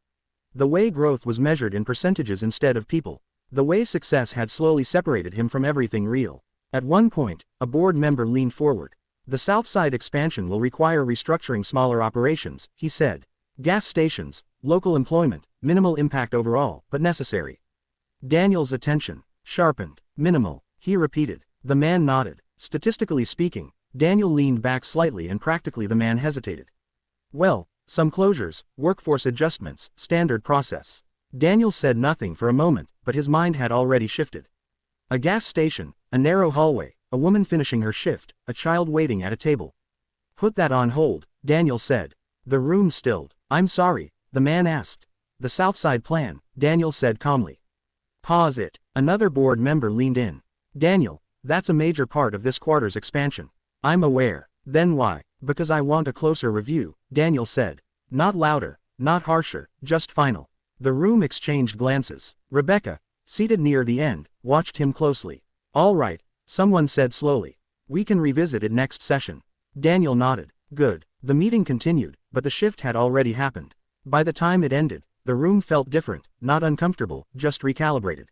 The way growth was measured in percentages instead of people. The way success had slowly separated him from everything real. At one point, a board member leaned forward. The Southside expansion will require restructuring smaller operations, he said. Gas stations, local employment, minimal impact overall, but necessary. Daniel's attention sharpened. Minimal, he repeated. The man nodded. Statistically speaking, Daniel leaned back slightly and practically the man hesitated. Well, some closures, workforce adjustments, standard process. Daniel said nothing for a moment, but his mind had already shifted. A gas station, a narrow hallway, a woman finishing her shift, a child waiting at a table. Put that on hold, Daniel said. The room stilled. I'm sorry, the man asked. The Southside plan, Daniel said calmly. Pause it. Another board member leaned in. Daniel, that's a major part of this quarter's expansion. I'm aware. Then why? Because I want a closer review, Daniel said. Not louder, not harsher, just final. The room exchanged glances. Rebecca, seated near the end, watched him closely. All right, someone said slowly. We can revisit it next session. Daniel nodded. Good. The meeting continued, but the shift had already happened. By the time it ended, the room felt different, not uncomfortable, just recalibrated.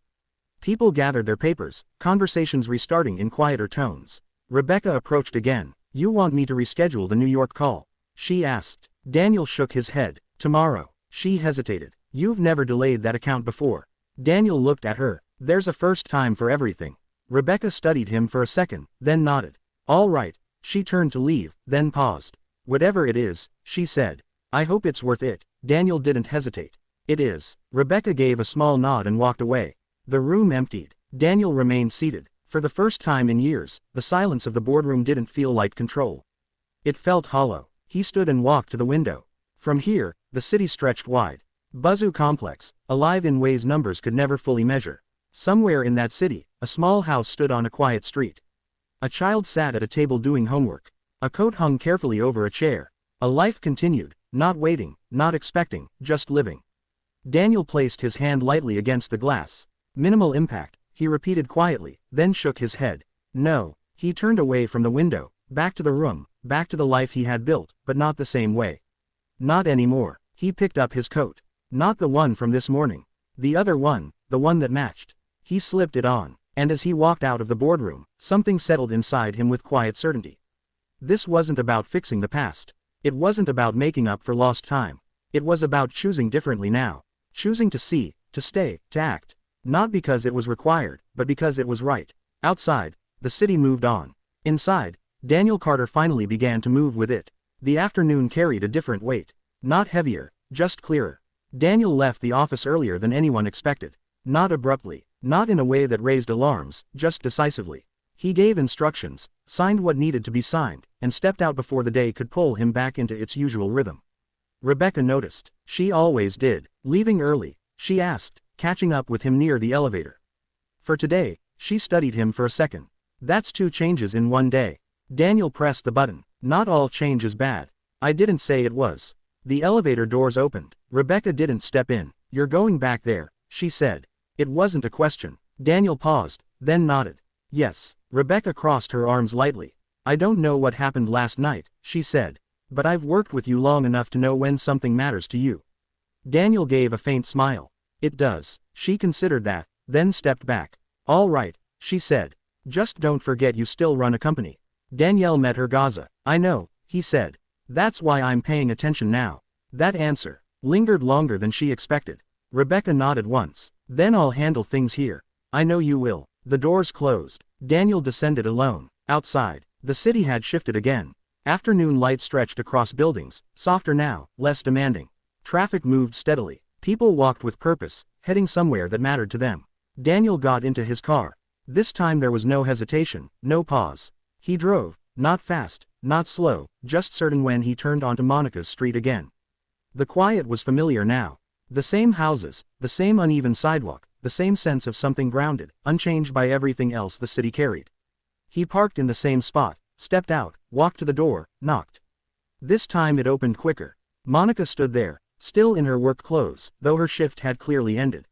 People gathered their papers, conversations restarting in quieter tones. Rebecca approached again. You want me to reschedule the New York call? She asked. Daniel shook his head. Tomorrow. She hesitated. You've never delayed that account before. Daniel looked at her. There's a first time for everything. Rebecca studied him for a second, then nodded. All right. She turned to leave, then paused. Whatever it is, she said. I hope it's worth it. Daniel didn't hesitate. It is. Rebecca gave a small nod and walked away. The room emptied. Daniel remained seated. For the first time in years, the silence of the boardroom didn't feel like control. It felt hollow. He stood and walked to the window. From here, the city stretched wide. Buzzu complex, alive in ways numbers could never fully measure. Somewhere in that city, a small house stood on a quiet street. A child sat at a table doing homework. A coat hung carefully over a chair. A life continued, not waiting, not expecting, just living. Daniel placed his hand lightly against the glass. Minimal impact, he repeated quietly, then shook his head. No. He turned away from the window, back to the room, back to the life he had built, but not the same way. Not anymore. He picked up his coat. Not the one from this morning. The other one, the one that matched. He slipped it on, and as he walked out of the boardroom, something settled inside him with quiet certainty. This wasn't about fixing the past. It wasn't about making up for lost time. It was about choosing differently now. Choosing to see, to stay, to act. Not because it was required, but because it was right. Outside, the city moved on. Inside, Daniel Carter finally began to move with it. The afternoon carried a different weight. Not heavier, just clearer. Daniel left the office earlier than anyone expected. Not abruptly, not in a way that raised alarms, just decisively. He gave instructions, signed what needed to be signed, and stepped out before the day could pull him back into its usual rhythm. Rebecca noticed. She always did. Leaving early, she asked, catching up with him near the elevator. For today, she studied him for a second. That's 2 changes in one day. Daniel pressed the button. Not all change is bad. I didn't say it was. The elevator doors opened. Rebecca didn't step in. You're going back there, she said. It wasn't a question. Daniel paused, then nodded. Yes. Rebecca crossed her arms lightly. I don't know what happened last night, she said. But I've worked with you long enough to know when something matters to you. Daniel gave a faint smile. It does. She considered that, then stepped back. All right, she said. Just don't forget you still run a company. Danielle met her Gaza. I know, he said. That's why I'm paying attention now. That answer lingered longer than she expected. Rebecca nodded once. Then I'll handle things here. I know you will. The doors closed. Daniel descended alone. Outside, the city had shifted again. Afternoon light stretched across buildings, softer now, less demanding. Traffic moved steadily. People walked with purpose, heading somewhere that mattered to them. Daniel got into his car. This time there was no hesitation, no pause. He drove, not fast, not slow, just certain when he turned onto Monica's street again. The quiet was familiar now. The same houses, the same uneven sidewalk, the same sense of something grounded, unchanged by everything else the city carried. He parked in the same spot, stepped out, walked to the door, knocked. This time it opened quicker. Monica stood there, still in her work clothes, though her shift had clearly ended.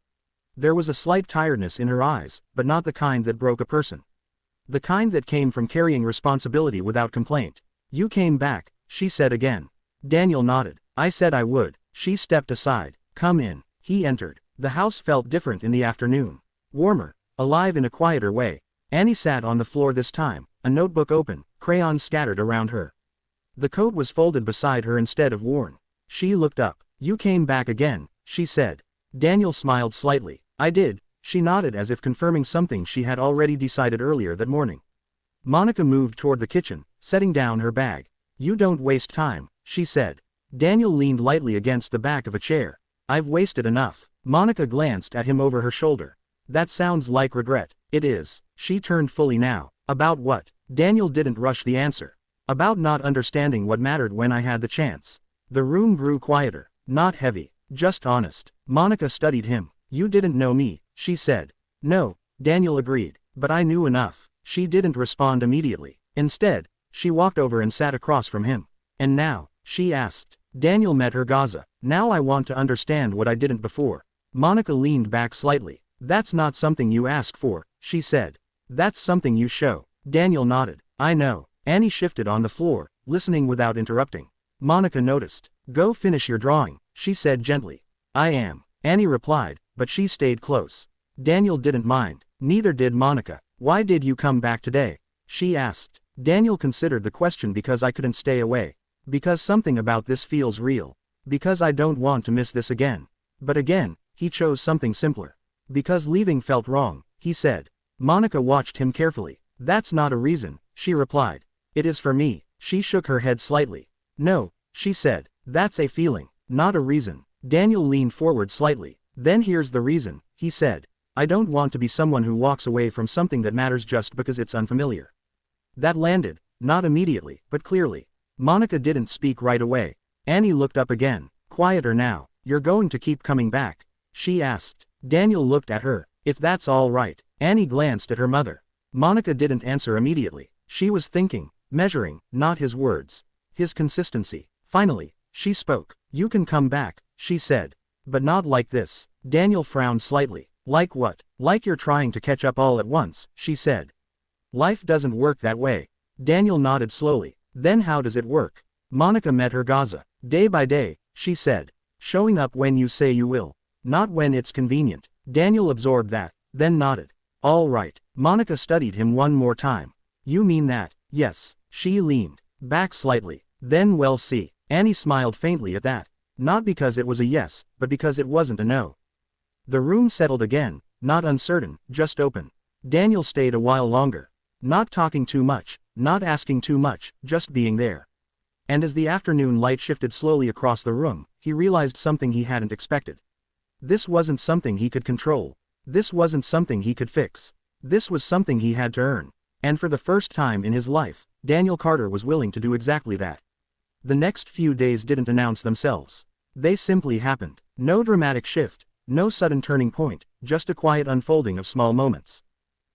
There was a slight tiredness in her eyes, but not the kind that broke a person. The kind that came from carrying responsibility without complaint. You came back, she said again. Daniel nodded. I said I would. She stepped aside. Come in. He entered. The house felt different in the afternoon. Warmer. Alive in a quieter way. Annie sat on the floor this time, a notebook open, crayons scattered around her. The coat was folded beside her instead of worn. She looked up. You came back again, she said. Daniel smiled slightly. I did. She nodded as if confirming something she had already decided earlier that morning. Monica moved toward the kitchen, setting down her bag. You don't waste time, she said. Daniel leaned lightly against the back of a chair. I've wasted enough. Monica glanced at him over her shoulder. That sounds like regret. It is. She turned fully now. About what? Daniel didn't rush the answer. About not understanding what mattered when I had the chance. The room grew quieter. Not heavy. Just honest. Monica studied him. You didn't know me, she said. No, Daniel agreed. But I knew enough. She didn't respond immediately. Instead, she walked over and sat across from him. And now, she asked. Daniel met her Gaza. Now I want to understand what I didn't before. Monica leaned back slightly. That's not something you ask for, she said. That's something you show. Daniel nodded. I know. Annie shifted on the floor, listening without interrupting. Monica noticed. Go finish your drawing, she said gently. I am. Annie replied, but she stayed close. Daniel didn't mind. Neither did Monica. Why did you come back today? She asked. Daniel considered the question because I couldn't stay away. Because something about this feels real. Because I don't want to miss this again. But again, he chose something simpler. Because leaving felt wrong, he said. Monica watched him carefully. That's not a reason, she replied. It is for me. She shook her head slightly. No, she said. That's a feeling, not a reason. Daniel leaned forward slightly. Then here's the reason, he said. I don't want to be someone who walks away from something that matters just because it's unfamiliar. That landed, not immediately, but clearly. Monica didn't speak right away. Annie looked up again, quieter now. You're going to keep coming back? She asked. Daniel looked at her. If that's all right. Annie glanced at her mother. Monica didn't answer immediately. She was thinking, measuring, not his words. His consistency. Finally, she spoke. You can come back, she said. But not like this. Daniel frowned slightly. Like what? Like you're trying to catch up all at once, she said. Life doesn't work that way. Daniel nodded slowly. Then how does it work? Monica met her Gaza. Day by day, she said. Showing up when you say you will. Not when it's convenient. Daniel absorbed that, then nodded. All right. Monica studied him one more time. You mean that? Yes. She leaned back slightly. Then we'll see. Annie smiled faintly at that. Not because it was a yes, but because it wasn't a no. The room settled again, not uncertain, just open. Daniel stayed a while longer. Not talking too much, not asking too much, just being there. And as the afternoon light shifted slowly across the room, he realized something he hadn't expected. This wasn't something he could control. This wasn't something he could fix. This was something he had to earn. And for the first time in his life, Daniel Carter was willing to do exactly that. The next few days didn't announce themselves. They simply happened. No dramatic shift, no sudden turning point, just a quiet unfolding of small moments.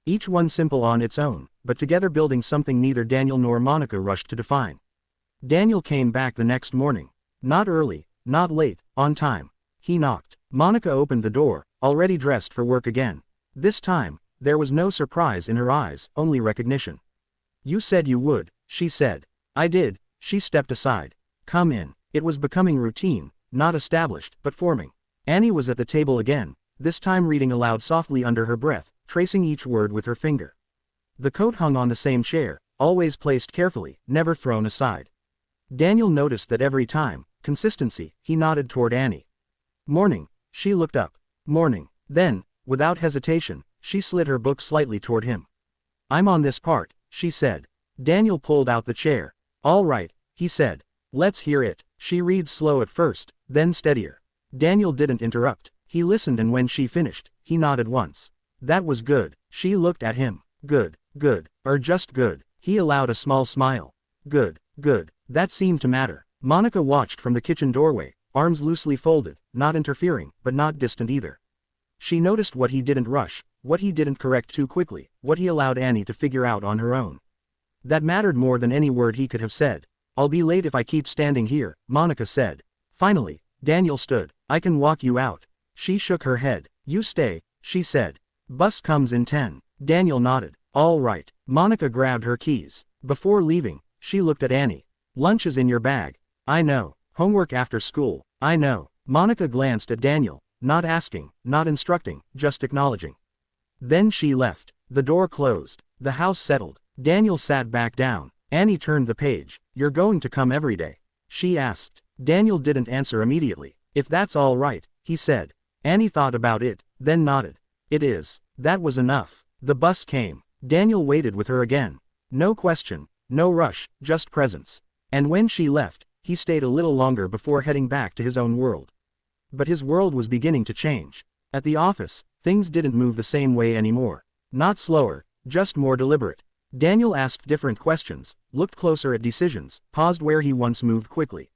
Each one simple on its own, but together building something neither Daniel nor Monica rushed to define. Daniel came back the next morning. Not early, not late, on time. He knocked. Monica opened the door, already dressed for work again. This time, there was no surprise in her eyes, only recognition. You said you would, she said. I did. She stepped aside. Come in. It was becoming routine, not established, but forming. Annie was at the table again, this time reading aloud softly under her breath, tracing each word with her finger. The coat hung on the same chair, always placed carefully, never thrown aside. Daniel noticed that every time, consistency, he nodded toward Annie. Morning. She looked up. Morning. Then, without hesitation, she slid her book slightly toward him. I'm on this part, she said. Daniel pulled out the chair. All right, he said. Let's hear it. She reads slow at first, then steadier. Daniel didn't interrupt. He listened and when she finished, he nodded once. That was good. She looked at him. Good, good, or just good. He allowed a small smile. Good, good. That seemed to matter. Monica watched from the kitchen doorway, arms loosely folded, not interfering, but not distant either. She noticed what he didn't rush, what he didn't correct too quickly, what he allowed Annie to figure out on her own. That mattered more than any word he could have said. I'll be late if I keep standing here, Monica said. Finally, Daniel stood. I can walk you out. She shook her head. You stay, she said. Bus comes in 10. Daniel nodded. All right. Monica grabbed her keys. Before leaving, she looked at Annie. Lunch is in your bag. I know. Homework after school. I know. Monica glanced at Daniel, not asking, not instructing, just acknowledging. Then she left. The door closed. The house settled. Daniel sat back down. Annie turned the page. You're going to come every day? She asked. Daniel didn't answer immediately. If that's all right, he said. Annie thought about it, then nodded. It is. That was enough. The bus came. Daniel waited with her again. No question, no rush, just presence. And when she left, he stayed a little longer before heading back to his own world. But his world was beginning to change. At the office, things didn't move the same way anymore. Not slower, just more deliberate. Daniel asked different questions, looked closer at decisions, paused where he once moved quickly.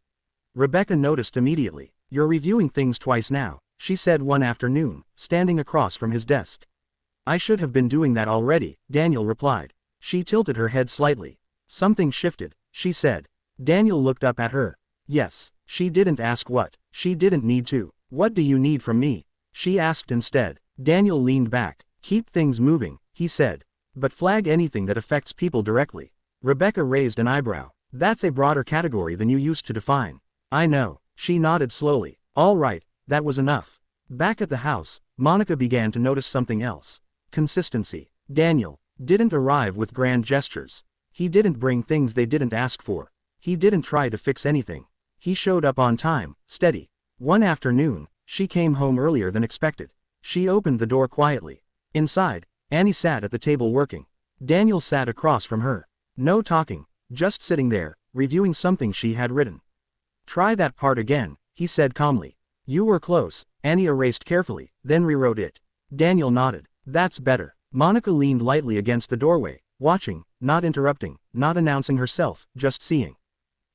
Rebecca noticed immediately. You're reviewing things twice now, she said one afternoon, standing across from his desk. I should have been doing that already, Daniel replied. She tilted her head slightly. Something shifted, she said. Daniel looked up at her. Yes, she didn't ask what. She didn't need to. What do you need from me? She asked instead. Daniel leaned back. Keep things moving, he said. But flag anything that affects people directly. Rebecca raised an eyebrow. That's a broader category than you used to define. I know. She nodded slowly. All right, that was enough. Back at the house, Monica began to notice something else. Consistency. Daniel didn't arrive with grand gestures. He didn't bring things they didn't ask for. He didn't try to fix anything. He showed up on time, steady. One afternoon, she came home earlier than expected. She opened the door quietly. Inside, Annie sat at the table working. Daniel sat across from her. No talking, just sitting there, reviewing something she had written. Try that part again, he said calmly. You were close, Annie erased carefully, then rewrote it. Daniel nodded. That's better. Monica leaned lightly against the doorway, watching, not interrupting, not announcing herself, just seeing.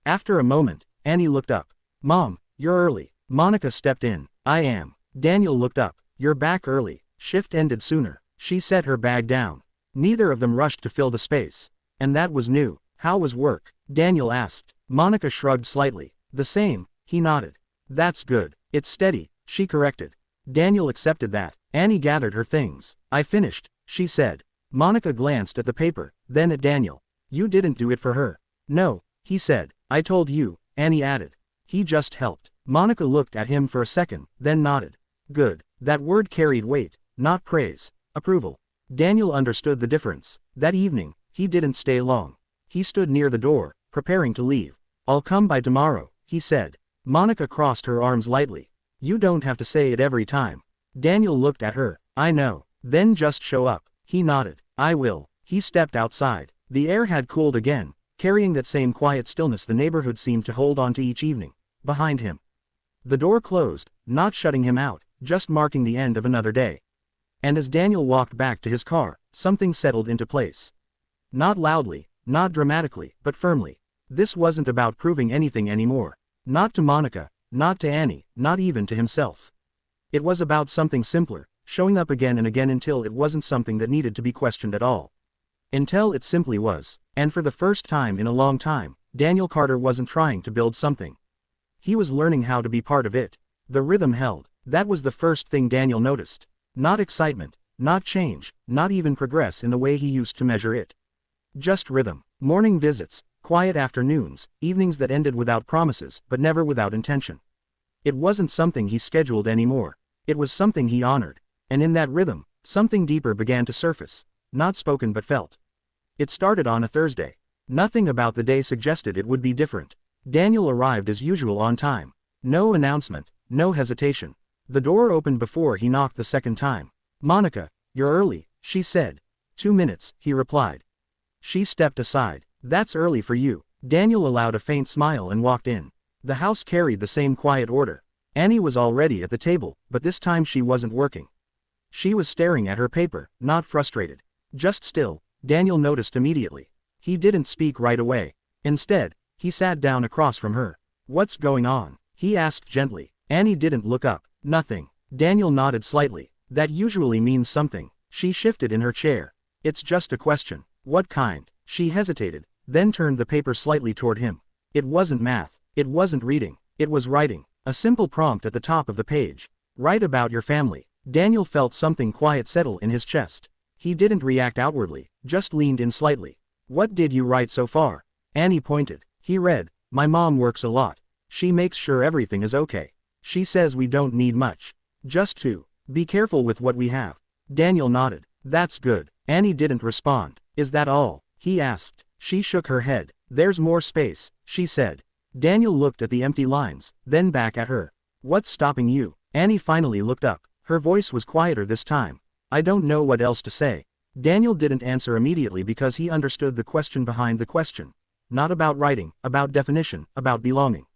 After a moment, Annie looked up. Mom, you're early. Monica stepped in. I am. Daniel looked up. You're back early. Shift ended sooner. She set her bag down. Neither of them rushed to fill the space. And that was new. How was work? Daniel asked. Monica shrugged slightly. The same, he nodded. That's good. It's steady, she corrected. Daniel accepted that. Annie gathered her things. I finished, she said. Monica glanced at the paper, then at Daniel. You didn't do it for her. No, he said. I told you, Annie added. He just helped. Monica looked at him for a second, then nodded. Good. That word carried weight, not praise. Approval. Daniel understood the difference. That evening, he didn't stay long. He stood near the door, preparing to leave. I'll come by tomorrow, he said. Monica crossed her arms lightly. You don't have to say it every time. Daniel looked at her. I know. Then just show up. He nodded. I will. He stepped outside. The air had cooled again, carrying that same quiet stillness the neighborhood seemed to hold on to each evening. Behind him. The door closed, not shutting him out, just marking the end of another day. And as Daniel walked back to his car, something settled into place. Not loudly, not dramatically, but firmly. This wasn't about proving anything anymore. Not to Monica, not to Annie, not even to himself. It was about something simpler, showing up again and again until it wasn't something that needed to be questioned at all. Until it simply was. And for the first time in a long time, Daniel Carter wasn't trying to build something. He was learning how to be part of it. The rhythm held. That was the first thing Daniel noticed. Not excitement, not change, not even progress in the way he used to measure it. Just rhythm. Morning visits, quiet afternoons, evenings that ended without promises but never without intention. It wasn't something he scheduled anymore. It was something he honored. And in that rhythm, something deeper began to surface. Not spoken but felt. It started on a Thursday. Nothing about the day suggested it would be different. Daniel arrived as usual on time. No announcement, no hesitation. The door opened before he knocked the second time. Monica, you're early, she said. 2 minutes, he replied. She stepped aside. That's early for you. Daniel allowed a faint smile and walked in. The house carried the same quiet order. Annie was already at the table, but this time she wasn't working. She was staring at her paper, not frustrated. Just still. Daniel noticed immediately. He didn't speak right away. Instead, he sat down across from her. What's going on? He asked gently. Annie didn't look up. Nothing. Daniel nodded slightly. That usually means something. She shifted in her chair. It's just a question. What kind? She hesitated, then turned the paper slightly toward him. It wasn't math. It wasn't reading. It was writing. A simple prompt at the top of the page. Write about your family. Daniel felt something quiet settle in his chest. He didn't react outwardly, just leaned in slightly. What did you write so far? Annie pointed. He read, my mom works a lot. She makes sure everything is okay. She says we don't need much. Just to be careful with what we have. Daniel nodded. That's good. Annie didn't respond. Is that all? He asked. She shook her head. There's more space, she said. Daniel looked at the empty lines, then back at her. What's stopping you? Annie finally looked up. Her voice was quieter this time. I don't know what else to say. Daniel didn't answer immediately because he understood the question behind the question. Not about writing, about definition, about belonging.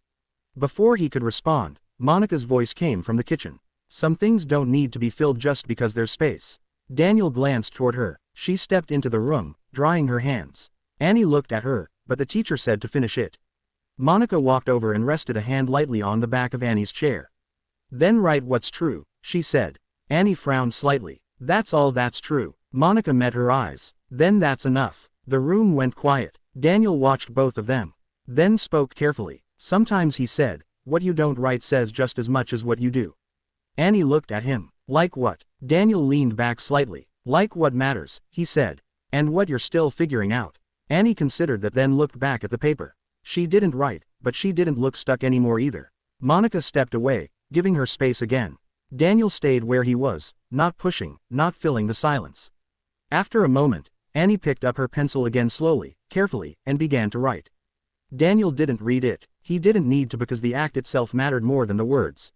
Before he could respond, Monica's voice came from the kitchen. Some things don't need to be filled just because there's space. Daniel glanced toward her. She stepped into the room, drying her hands. Annie looked at her, but the teacher said to finish it. Monica walked over and rested a hand lightly on the back of Annie's chair. Then write what's true, she said. Annie frowned slightly. That's all that's true. Monica met her eyes. Then that's enough. The room went quiet. Daniel watched both of them. Then spoke carefully. Sometimes he said, what you don't write says just as much as what you do. Annie looked at him. Like what? Daniel leaned back slightly. Like what matters, he said. And what you're still figuring out. Annie considered that, then looked back at the paper. She didn't write, but she didn't look stuck anymore either. Monica stepped away, giving her space again. Daniel stayed where he was, not pushing, not filling the silence. After a moment, Annie picked up her pencil again slowly, carefully, and began to write. Daniel didn't read it. He didn't need to because the act itself mattered more than the words.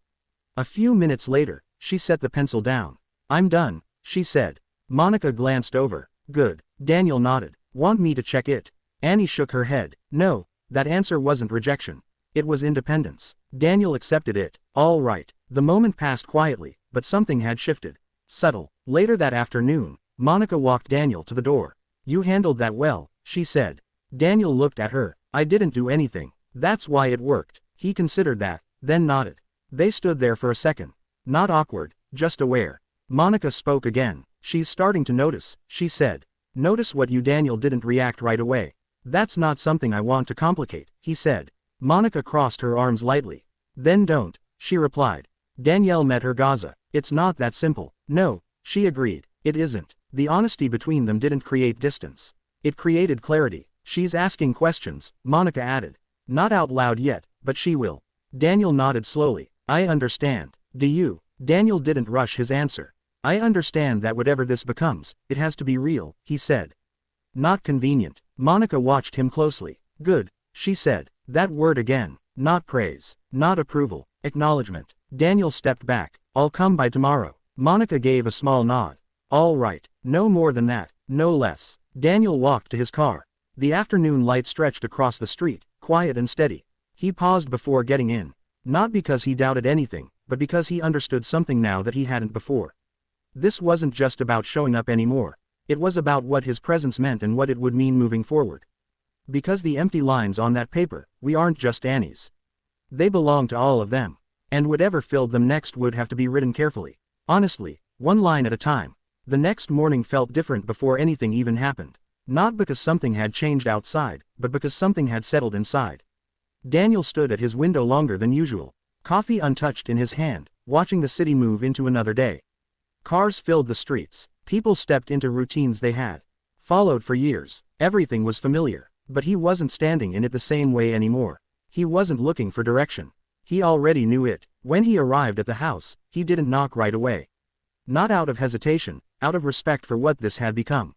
A few minutes later, she set the pencil down. I'm done, she said. Monica glanced over. Good. Daniel nodded. Want me to check it? Annie shook her head. No, that answer wasn't rejection. It was independence. Daniel accepted it. All right. The moment passed quietly, but something had shifted. Subtle. Later that afternoon, Monica walked Daniel to the door. You handled that well, she said. Daniel looked at her. I didn't do anything. That's why it worked. He considered that, then nodded. They stood there for a second. Not awkward, just aware. Monica spoke again. She's starting to notice, she said. Notice what you. Daniel didn't react right away. That's not something I want to complicate, he said. Monica crossed her arms lightly. Then don't, she replied. Danielle met her Gaza. It's not that simple. No, she agreed. It isn't. The honesty between them didn't create distance. It created clarity. She's asking questions, Monica added. Not out loud yet, but she will. Daniel nodded slowly. I understand. Do you? Daniel didn't rush his answer. I understand that whatever this becomes, it has to be real, he said. Not convenient. Monica watched him closely. Good, she said. That word again. Not praise. Not approval. Acknowledgement. Daniel stepped back. I'll come by tomorrow. Monica gave a small nod. All right. No more than that. No less. Daniel walked to his car. The afternoon light stretched across the street, quiet and steady. He paused before getting in. Not because he doubted anything, but because he understood something now that he hadn't before. This wasn't just about showing up anymore. It was about what his presence meant and what it would mean moving forward. Because the empty lines on that paper, we aren't just Annie's. They belong to all of them. And whatever filled them next would have to be written carefully. Honestly, one line at a time. The next morning felt different before anything even happened. Not because something had changed outside, but because something had settled inside. Daniel stood at his window longer than usual. Coffee untouched in his hand, watching the city move into another day. Cars filled the streets. People stepped into routines they had followed for years. Everything was familiar, but he wasn't standing in it the same way anymore. He wasn't looking for direction. He already knew it. When he arrived at the house, he didn't knock right away. Not out of hesitation, out of respect for what this had become.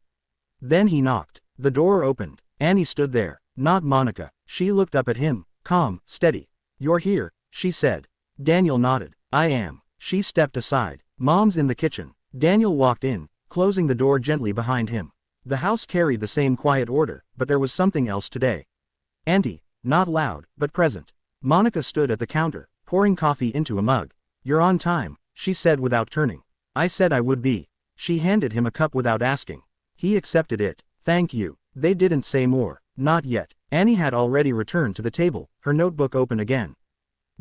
Then he knocked. The door opened. Annie stood there. Not Monica. She looked up at him, calm, steady. You're here, she said. Daniel nodded. I am. She stepped aside. Mom's in the kitchen. Daniel walked in, closing the door gently behind him. The house carried the same quiet order, but there was something else today. Auntie, not loud, but present. Monica stood at the counter, pouring coffee into a mug. You're on time, she said without turning. I said I would be. She handed him a cup without asking. He accepted it. Thank you. They didn't say more. Not yet. Annie had already returned to the table, her notebook open again.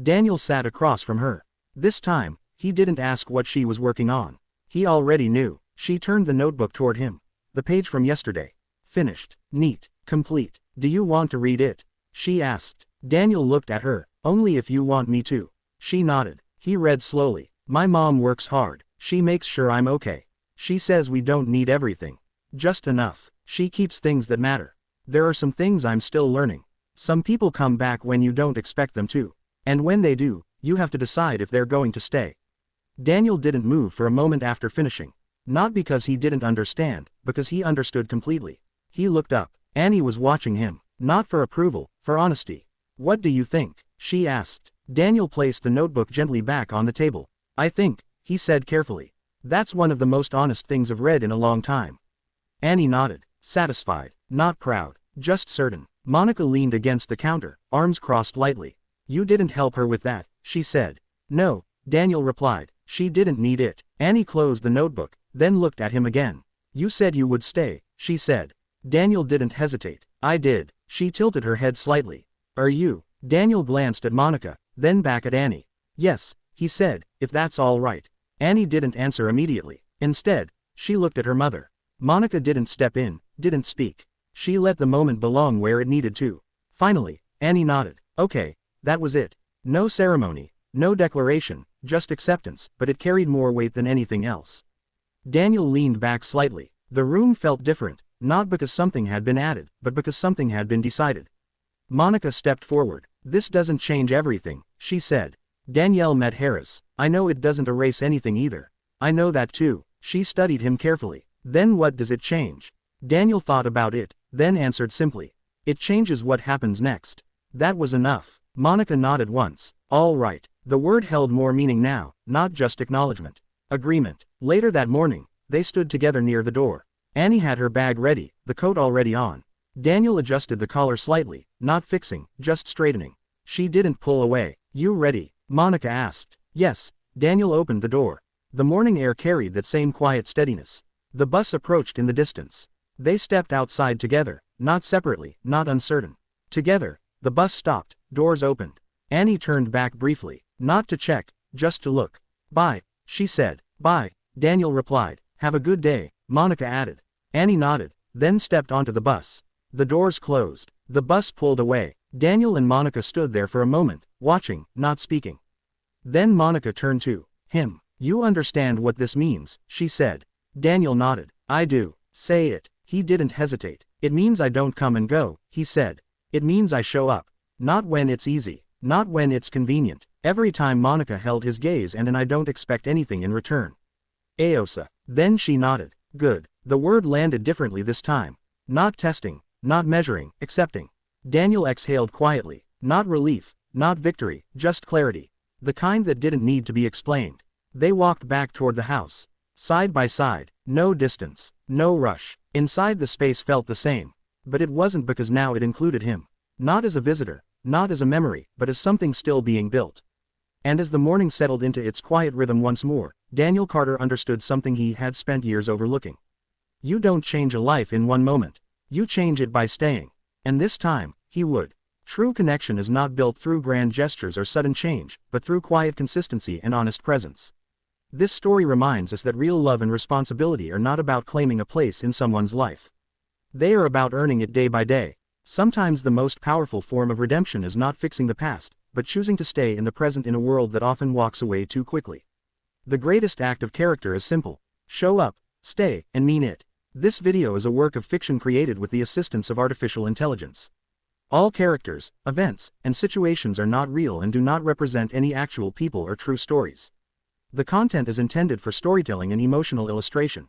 Daniel sat across from her. This time, he didn't ask what she was working on. He already knew. She turned the notebook toward him. The page from yesterday. Finished. Neat. Complete. Do you want to read it? She asked. Daniel looked at her. Only if you want me to. She nodded. He read slowly. My mom works hard. She makes sure I'm okay. She says we don't need everything. Just enough. She keeps things that matter. There are some things I'm still learning. Some people come back when you don't expect them to. And when they do, you have to decide if they're going to stay. Daniel didn't move for a moment after finishing. Not because he didn't understand, because he understood completely. He looked up. Annie was watching him. Not for approval, for honesty. What do you think? She asked. Daniel placed the notebook gently back on the table. I think, he said carefully. That's one of the most honest things I've read in a long time. Annie nodded, satisfied, not proud, just certain. Monica leaned against the counter, arms crossed lightly. You didn't help her with that, she said. No, Daniel replied. She didn't need it. Annie closed the notebook, then looked at him again. You said you would stay, she said. Daniel didn't hesitate. I did. She tilted her head slightly. Are you? Daniel glanced at Monica, then back at Annie. Yes, he said, if that's all right. Annie didn't answer immediately. Instead, she looked at her mother. Monica didn't step in, didn't speak. She let the moment belong where it needed to. Finally, Annie nodded. Okay, that was it. No ceremony, no declaration, just acceptance, but it carried more weight than anything else. Daniel leaned back slightly. The room felt different, not because something had been added, but because something had been decided. Monica stepped forward. This doesn't change everything, she said. Danielle met Harris. I know it doesn't erase anything either. I know that too. She studied him carefully. Then what does it change? Daniel thought about it, then answered simply. It changes what happens next. That was enough. Monica nodded once. All right. The word held more meaning now, not just acknowledgement. Agreement. Later that morning, they stood together near the door. Annie had her bag ready, the coat already on. Daniel adjusted the collar slightly, not fixing, just straightening. She didn't pull away. You ready? Monica asked. Yes. Daniel opened the door. The morning air carried that same quiet steadiness. The bus approached in the distance. They stepped outside together, not separately, not uncertain. Together, the bus stopped, doors opened. Annie turned back briefly, not to check, just to look. Bye, she said. Bye, Daniel replied. Have a good day, Monica added. Annie nodded, then stepped onto the bus. The doors closed. The bus pulled away. Daniel and Monica stood there for a moment, watching, not speaking. Then Monica turned to him. You understand what this means, she said. Daniel nodded. I do. Say it. He didn't hesitate. It means I don't come and go, he said. It means I show up. Not when it's easy. Not when it's convenient. Every time. Monica held his gaze and I don't expect anything in return. Aosa. Then she nodded. Good. The word landed differently this time. Not testing. Not measuring. Accepting. Daniel exhaled quietly. Not relief. Not victory. Just clarity. The kind that didn't need to be explained. They walked back toward the house. Side by side. No distance. No rush. Inside the space felt the same. But it wasn't because now it included him. Not as a visitor. Not as a memory, but as something still being built. And as the morning settled into its quiet rhythm once more, Daniel Carter understood something he had spent years overlooking. You don't change a life in one moment. You change it by staying. And this time, he would. True connection is not built through grand gestures or sudden change, but through quiet consistency and honest presence. This story reminds us that real love and responsibility are not about claiming a place in someone's life. They are about earning it day by day. Sometimes the most powerful form of redemption is not fixing the past, but choosing to stay in the present in a world that often walks away too quickly. The greatest act of character is simple. Show up, stay, and mean it. This video is a work of fiction created with the assistance of artificial intelligence. All characters, events, and situations are not real and do not represent any actual people or true stories. The content is intended for storytelling and emotional illustration.